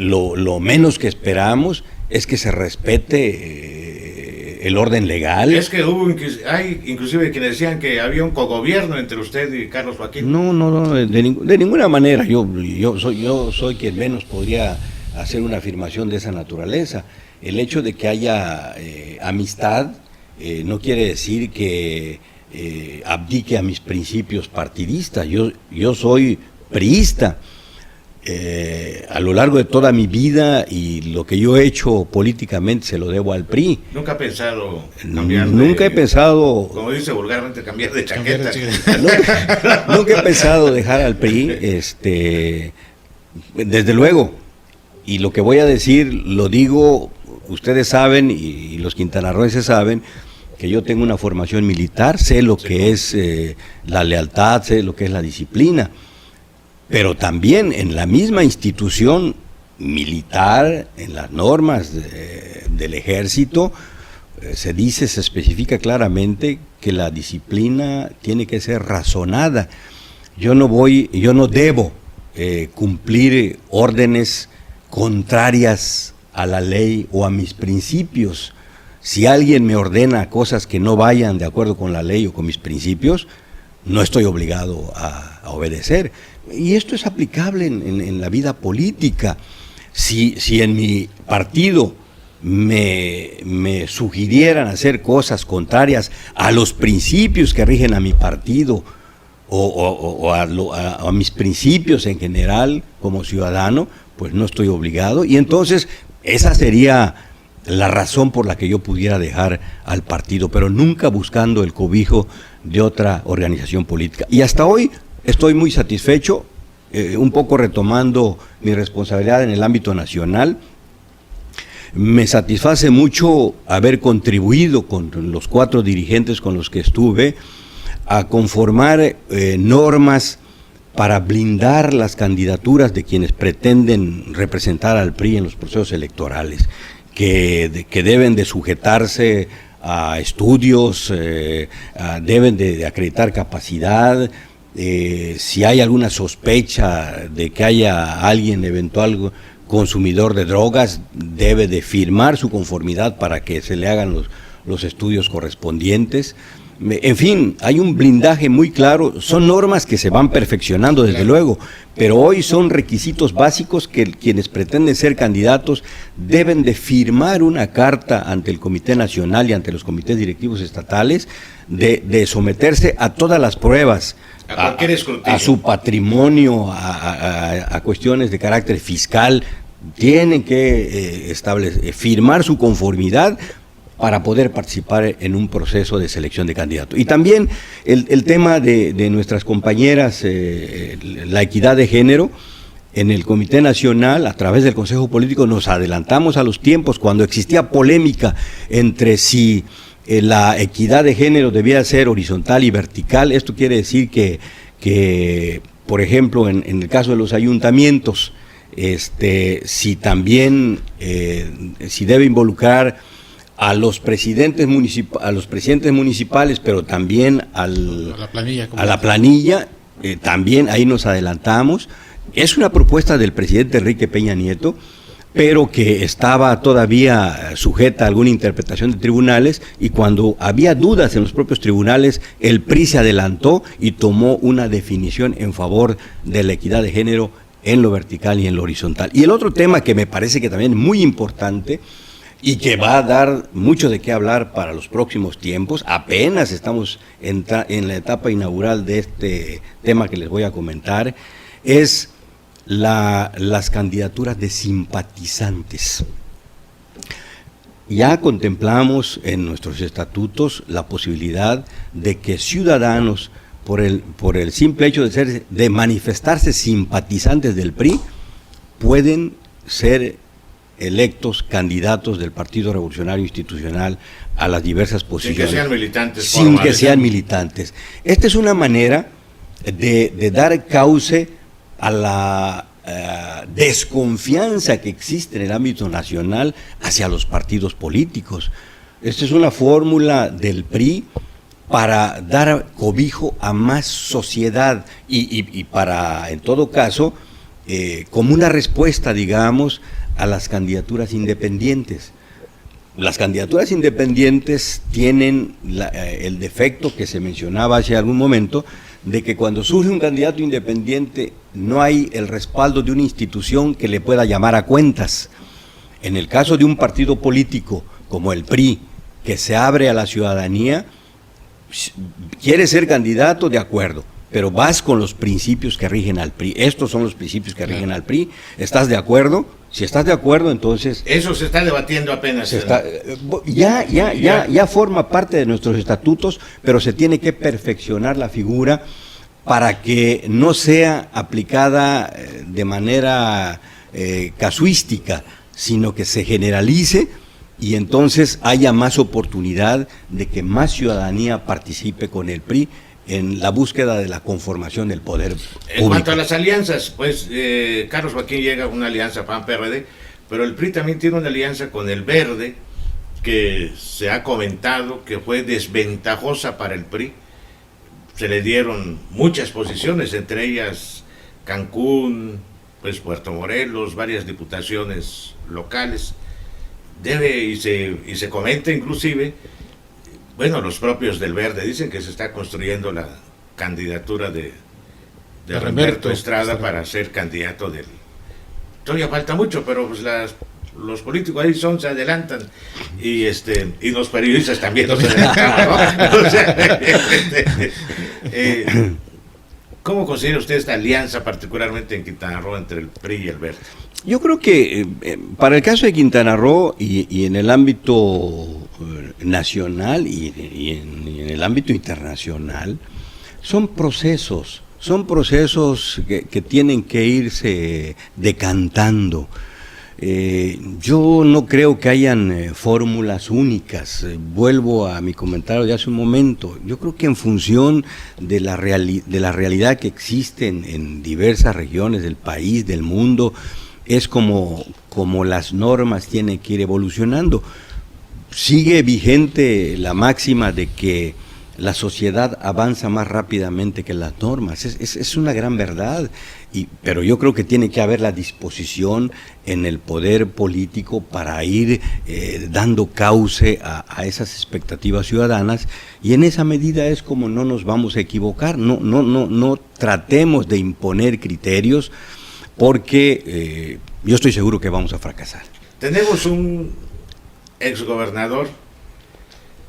lo menos que esperamos es que se respete el orden legal. Es que hay inclusive quienes decían que había un cogobierno entre usted y Carlos Joaquín. No, de ninguna manera. Yo soy quien menos podría hacer una afirmación de esa naturaleza. El hecho de que haya amistad no quiere decir que abdique a mis principios partidistas. Yo soy priista. A lo largo de toda mi vida y lo que yo he hecho políticamente se lo debo al PRI. ¿Nunca ha pensado cambiar Nunca he pensado, como dice vulgarmente, cambiar de chaqueta? Nunca he pensado dejar al PRI, desde luego. Y lo que voy a decir, lo digo, ustedes saben y los quintanarroenses saben que yo tengo una formación militar, sé lo que es la lealtad, sé lo que es la disciplina. Pero también en la misma institución militar, en las normas del ejército, se especifica claramente que la disciplina tiene que ser razonada. Yo no debo cumplir órdenes contrarias a la ley o a mis principios. Si alguien me ordena cosas que no vayan de acuerdo con la ley o con mis principios, no estoy obligado a obedecer. Y esto es aplicable en la vida política. Si en mi partido me sugirieran hacer cosas contrarias a los principios que rigen a mi partido o a mis principios en general como ciudadano, pues no estoy obligado. Y entonces esa sería la razón por la que yo pudiera dejar al partido, pero nunca buscando el cobijo de otra organización política. Y hasta hoy estoy muy satisfecho, un poco retomando mi responsabilidad en el ámbito nacional. Me satisface mucho haber contribuido con los 4 dirigentes con los que estuve a conformar normas para blindar las candidaturas de quienes pretenden representar al PRI en los procesos electorales, que deben de sujetarse a estudios, deben de acreditar capacidad. Si hay alguna sospecha de que haya alguien eventual consumidor de drogas, debe de firmar su conformidad para que se le hagan los estudios correspondientes. En fin, hay un blindaje muy claro, son normas que se van perfeccionando desde luego, pero hoy son requisitos básicos que quienes pretenden ser candidatos deben de firmar una carta ante el Comité Nacional y ante los comités directivos estatales de someterse a todas las pruebas, a su patrimonio, a cuestiones de carácter fiscal. Tienen que firmar su conformidad para poder participar en un proceso de selección de candidatos. Y también el tema de nuestras compañeras, la equidad de género. En el Comité Nacional, a través del Consejo Político, nos adelantamos a los tiempos cuando existía polémica entre si la equidad de género debía ser horizontal y vertical. Esto quiere decir que por ejemplo, en el caso de los ayuntamientos, si también si debe involucrar a los presidentes municipales, pero también a la planilla, también ahí nos adelantamos. Es una propuesta del presidente Enrique Peña Nieto. pero que estaba todavía sujeta a alguna interpretación de tribunales, y cuando había dudas en los propios tribunales, el PRI se adelantó y tomó una definición en favor de la equidad de género en lo vertical y en lo horizontal. Y el otro tema que me parece que también es muy importante y que va a dar mucho de qué hablar para los próximos tiempos, apenas estamos en la etapa inaugural de este tema que les voy a comentar, es las candidaturas de simpatizantes. Ya contemplamos en nuestros estatutos la posibilidad de que ciudadanos, por el simple hecho de manifestarse simpatizantes del PRI, pueden ser electos candidatos del Partido Revolucionario Institucional a las diversas posiciones. Sin que sean militantes. Sin que sean militantes. Esta es una manera de dar cauce a la desconfianza que existe en el ámbito nacional hacia los partidos políticos. Esta es una fórmula del PRI para dar cobijo a más sociedad y para, en todo caso, como una respuesta, digamos, a las candidaturas independientes. Las candidaturas independientes tienen el defecto que se mencionaba hace algún momento, de que cuando surge un candidato independiente no hay el respaldo de una institución que le pueda llamar a cuentas. En el caso de un partido político como el PRI, que se abre a la ciudadanía, quiere ser candidato, de acuerdo, pero vas con los principios que rigen al PRI. Estos son los principios que rigen al PRI. ¿Estás de acuerdo? Si estás de acuerdo, entonces... Eso se está debatiendo apenas. Ya forma parte de nuestros estatutos, pero se tiene que perfeccionar la figura para que no sea aplicada de manera casuística, sino que se generalice y entonces haya más oportunidad de que más ciudadanía participe con el PRI en la búsqueda de la conformación del poder público. En cuanto a las alianzas, pues Carlos Joaquín llega a una alianza PAN-PRD, pero el PRI también tiene una alianza con el Verde, que se ha comentado que fue desventajosa para el PRI. Se le dieron muchas posiciones, entre ellas Cancún, pues Puerto Morelos, varias diputaciones locales. Y se comenta inclusive, bueno, los propios del Verde dicen que se está construyendo la candidatura de Humberto Estrada para ser candidato del... Todavía falta mucho, pero pues los políticos ahí se adelantan y los periodistas también nos adelantamos, ¿no? O sea, ¿cómo considera usted esta alianza, particularmente en Quintana Roo, entre el PRI y el Verde? Yo creo que para el caso de Quintana Roo y en el ámbito nacional y en el ámbito internacional, son procesos que tienen que irse decantando. Yo no creo que hayan fórmulas únicas. Vuelvo a mi comentario de hace un momento. Yo creo que en función de la realidad que existe en diversas regiones del país, del mundo, es como las normas tienen que ir evolucionando. Sigue vigente la máxima de que la sociedad avanza más rápidamente que las normas. Es una gran verdad, pero yo creo que tiene que haber la disposición en el poder político para ir dando cauce a esas expectativas ciudadanas, y en esa medida es como no nos vamos a equivocar. No tratemos de imponer criterios, porque yo estoy seguro que vamos a fracasar. Tenemos un exgobernador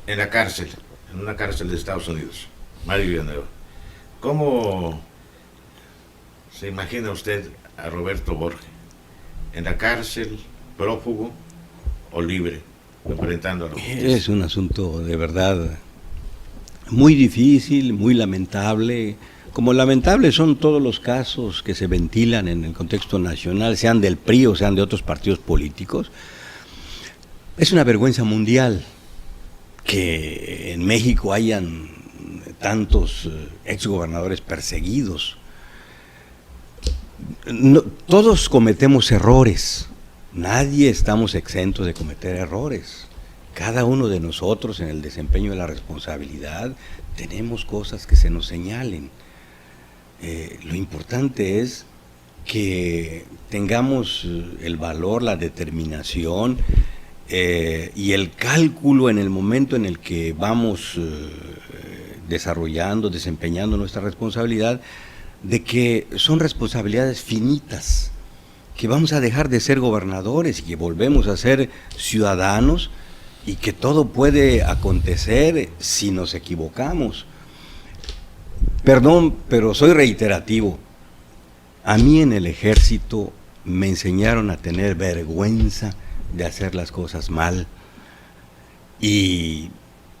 en la cárcel, en una cárcel de Estados Unidos, Mario Villanueva. ¿Cómo se imagina usted a Roberto Borge en la cárcel, prófugo o libre, enfrentando a los justicia? Es un asunto de verdad muy difícil, muy lamentable. Como lamentables son todos los casos que se ventilan en el contexto nacional, sean del PRI o sean de otros partidos políticos. Es una vergüenza mundial que en México hayan tantos exgobernadores perseguidos. Todos cometemos errores, nadie estamos exentos de cometer errores. Cada uno de nosotros en el desempeño de la responsabilidad tenemos cosas que se nos señalen. Lo importante es que tengamos el valor, la determinación y el cálculo en el momento en el que vamos desarrollando, desempeñando nuestra responsabilidad, de que son responsabilidades finitas, que vamos a dejar de ser gobernadores y que volvemos a ser ciudadanos y que todo puede acontecer si nos equivocamos. Perdón, pero soy reiterativo. A mí en el ejército me enseñaron a tener vergüenza de hacer las cosas mal, y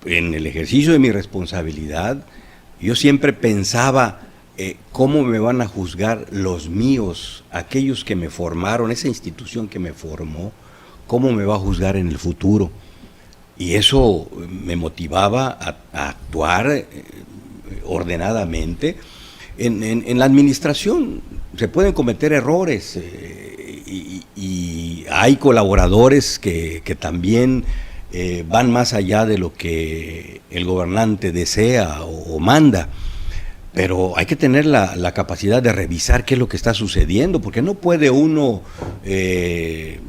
en el ejercicio de mi responsabilidad yo siempre pensaba cómo me van a juzgar los míos, aquellos que me formaron, esa institución que me formó, cómo me va a juzgar en el futuro. Y eso me motivaba a actuar ordenadamente. En la administración se pueden cometer errores y hay colaboradores que también van más allá de lo que el gobernante desea o manda, pero hay que tener la capacidad de revisar qué es lo que está sucediendo, porque no puede uno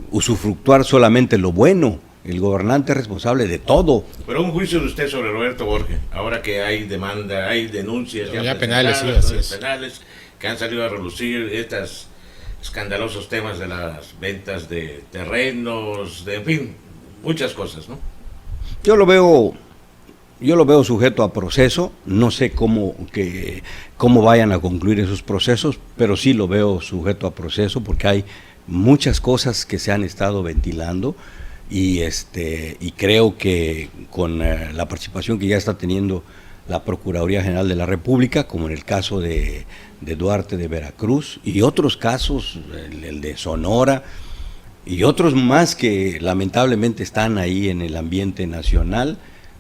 usufructuar solamente lo bueno. El gobernante es responsable de todo. Pero un juicio de usted sobre Roberto Borges, ahora que hay demanda, hay denuncias ya penales, sí, así es. penales que han salido a relucir estos escandalosos temas de las ventas de terrenos, en fin, muchas cosas, ¿no? Yo lo veo sujeto a proceso. No sé cómo vayan a concluir esos procesos, pero sí lo veo sujeto a proceso porque hay muchas cosas que se han estado ventilando. Y creo que con la participación que ya está teniendo la Procuraduría General de la República, como en el caso de Duarte de Veracruz y otros casos, el de Sonora y otros más que lamentablemente están ahí en el ambiente nacional,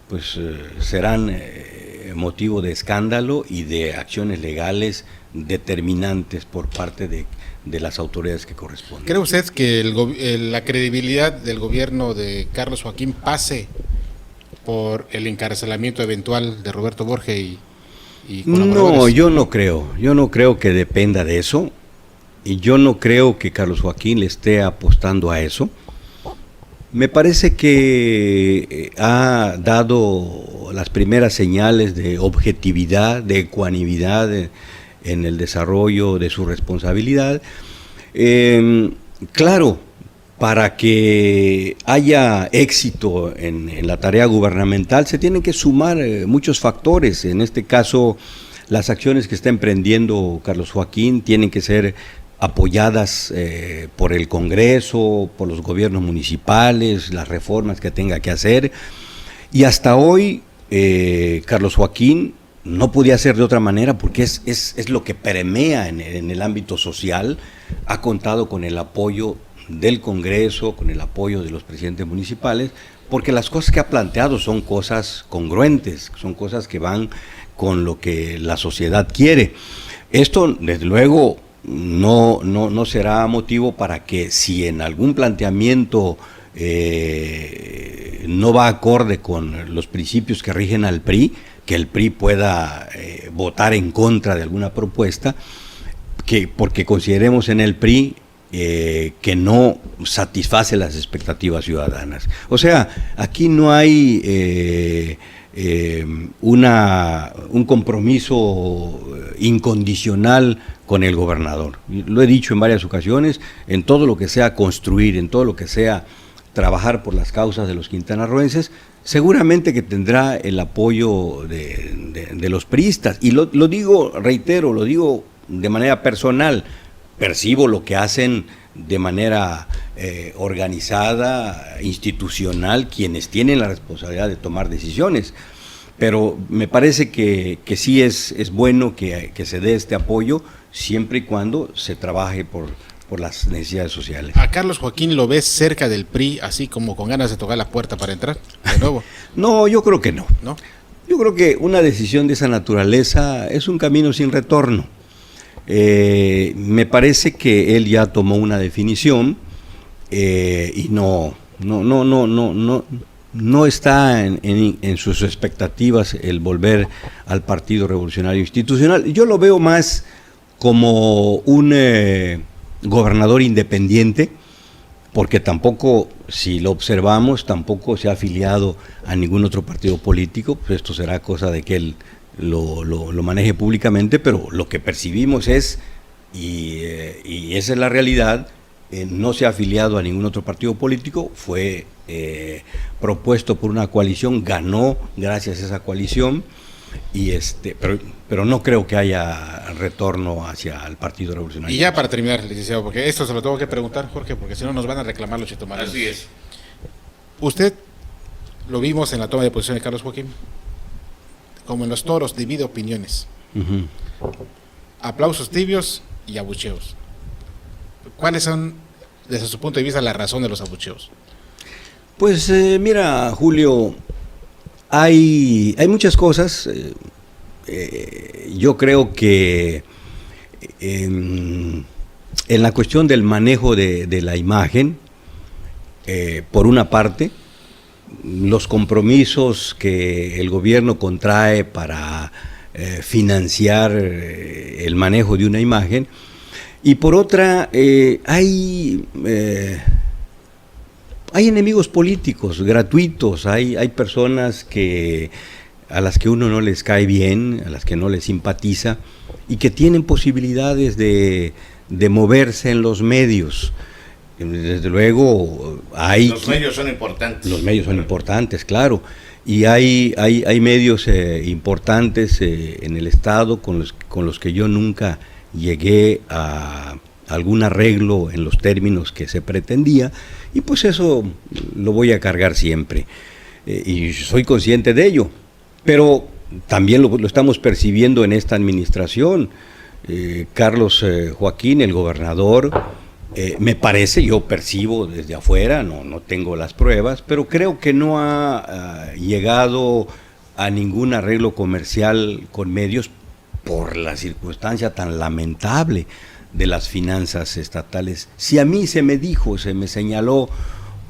pues serán motivo de escándalo y de acciones legales determinantes por parte de las autoridades que corresponden. ¿Cree usted que la credibilidad del gobierno de Carlos Joaquín pase por el encarcelamiento eventual de Roberto Borges y colaboradores? No, yo no creo que dependa de eso, y yo no creo que Carlos Joaquín le esté apostando a eso. Me parece que ha dado las primeras señales de objetividad, de ecuanimidad en el desarrollo de su responsabilidad. Claro, para que haya éxito en la tarea gubernamental se tienen que sumar muchos factores. En este caso, las acciones que está emprendiendo Carlos Joaquín tienen que ser apoyadas por el Congreso, por los gobiernos municipales, las reformas que tenga que hacer. Y hasta hoy, Carlos Joaquín no podía ser de otra manera porque es lo que permea en el ámbito social. Ha contado con el apoyo del Congreso, con el apoyo de los presidentes municipales, porque las cosas que ha planteado son cosas congruentes, son cosas que van con lo que la sociedad quiere. Esto, desde luego, no será motivo para que, si en algún planteamiento no va acorde con los principios que rigen al PRI, que el PRI pueda votar en contra de alguna propuesta, porque consideremos en el PRI que no satisface las expectativas ciudadanas. O sea, aquí no hay un compromiso incondicional con el gobernador. Lo he dicho en varias ocasiones, en todo lo que sea construir, en todo lo que sea trabajar por las causas de los quintanarroenses, seguramente que tendrá el apoyo de los priistas. Y lo digo, reitero, lo digo de manera personal. Percibo lo que hacen de manera organizada, institucional, quienes tienen la responsabilidad de tomar decisiones. Pero me parece que sí es bueno que se dé este apoyo, siempre y cuando se trabaje por las necesidades sociales. ¿A Carlos Joaquín lo ves cerca del PRI, así como con ganas de tocar la puerta para entrar de nuevo? No, yo creo que no. ¿No? Yo creo que una decisión de esa naturaleza es un camino sin retorno. Me parece que él ya tomó una definición y no está en sus expectativas el volver al Partido Revolucionario Institucional. Yo lo veo más como un gobernador independiente, porque tampoco, si lo observamos, tampoco se ha afiliado a ningún otro partido político. Pues esto será cosa de que él lo maneje públicamente, pero lo que percibimos es, y esa es la realidad, no se ha afiliado a ningún otro partido político, fue propuesto por una coalición, ganó gracias a esa coalición, pero no creo que haya retorno hacia el Partido Revolucionario. Y ya para terminar, licenciado, porque esto se lo tengo que preguntar, Jorge, porque si no nos van a reclamar los chitomareros. Así es. Usted, lo vimos en la toma de posición de Carlos Joaquín, como en los toros, divide opiniones. Uh-huh. Aplausos tibios y abucheos. ¿Cuáles son, desde su punto de vista, la razón de los abucheos? Pues mira, Julio, hay muchas cosas. Yo creo que en la cuestión del manejo de la imagen, por una parte, los compromisos que el gobierno contrae para financiar el manejo de una imagen, y por otra, hay enemigos políticos gratuitos, hay personas a las que uno no les cae bien, a las que no les simpatiza, y que tienen posibilidades de moverse en los medios. Desde luego hay... Los medios son importantes. Los medios son importantes, claro. Y hay medios importantes en el Estado con los que yo nunca llegué a algún arreglo en los términos que se pretendía, y pues eso lo voy a cargar siempre. Y soy consciente de ello. Pero también lo estamos percibiendo en esta administración. Carlos Joaquín, el gobernador, me parece, yo percibo desde afuera, no tengo las pruebas, pero creo que no ha llegado a ningún arreglo comercial con medios por la circunstancia tan lamentable de las finanzas estatales. Si a mí se me señaló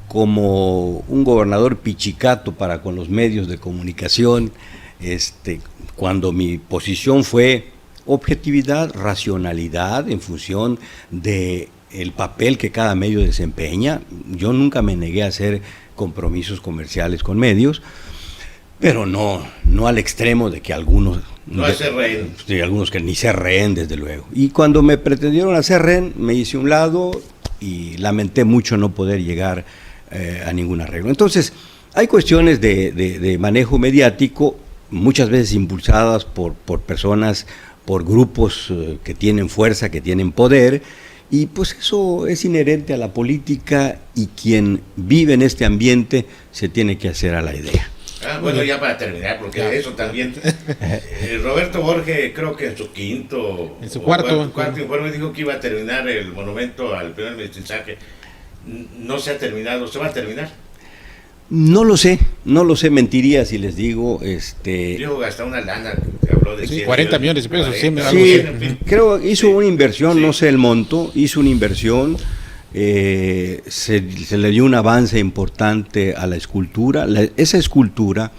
como un gobernador pichicato para con los medios de comunicación, cuando mi posición fue objetividad, racionalidad en función de el papel que cada medio desempeña. Yo nunca me negué a hacer compromisos comerciales con medios, pero no al extremo de que algunos... No hacer rehén. Sí, algunos que ni se rehén, desde luego. Y cuando me pretendieron hacer rehén, me hice a un lado y lamenté mucho no poder llegar a ningún arreglo. Entonces, hay cuestiones de manejo mediático, muchas veces impulsadas por personas, por grupos que tienen fuerza, que tienen poder, y pues eso es inherente a la política, y quien vive en este ambiente se tiene que hacer a la idea. Bueno, ya para terminar, porque ya. Eso también. Roberto Borge, creo que en su cuarto informe dijo que iba a terminar el monumento al primer mestizaje. No se ha terminado, ¿se va a terminar? No lo sé, mentiría si les digo. Dijo hasta una lana, que habló de 40 millones de pesos, 100, algo sí, así. creo que hizo una inversión, Sí. No sé el monto, hizo una inversión. Se le dio un avance importante a la escultura. Esa escultura,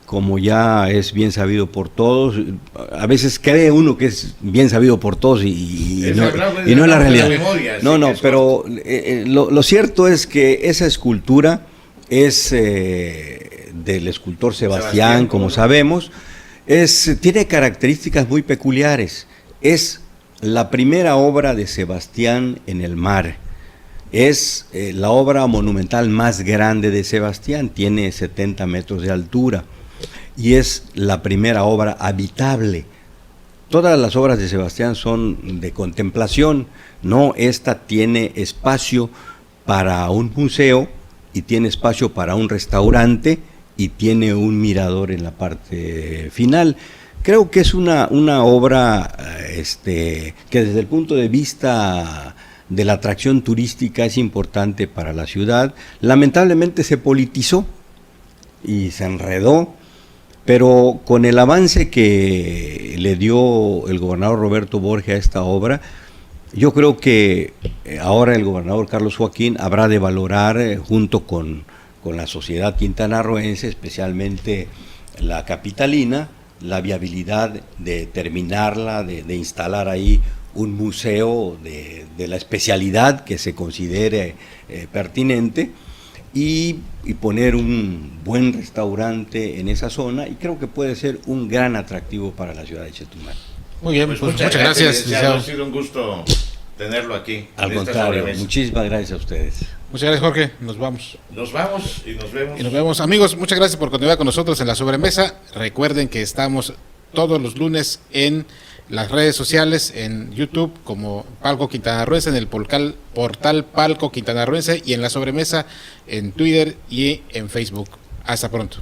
como ya es bien sabido por todos, a veces cree uno que es bien sabido por todos y no es la realidad. Pero lo cierto es que esa escultura es del escultor Sebastián, como sabemos, tiene características muy peculiares. Es la primera obra de Sebastián en el mar. Es la obra monumental más grande de Sebastián, tiene 70 metros de altura, y es la primera obra habitable. Todas las obras de Sebastián son de contemplación, esta tiene espacio para un museo, y tiene espacio para un restaurante, y tiene un mirador en la parte final. Creo que es una obra que desde el punto de vista de la atracción turística es importante para la ciudad. Lamentablemente se politizó y se enredó, pero con el avance que le dio el gobernador Roberto Borge a esta obra, yo creo que ahora el gobernador Carlos Joaquín habrá de valorar, junto con la sociedad quintanarroense, especialmente la capitalina, la viabilidad de terminarla, de instalar ahí un museo de la especialidad que se considere pertinente y poner un buen restaurante en esa zona, y creo que puede ser un gran atractivo para la ciudad de Chetumal. Muy bien, Pues muchas gracias, licenciado. Ha sido un gusto tenerlo aquí. Al contrario, muchísimas gracias a ustedes. Muchas gracias, Jorge. Nos vamos. Nos vamos y nos vemos. Y nos vemos. Amigos, muchas gracias por continuar con nosotros en La Sobremesa. Recuerden que estamos todos los lunes en las redes sociales, en YouTube como Palco Quintanarroense, en el portal Palco Quintanarroense, y en La Sobremesa en Twitter y en Facebook. Hasta pronto.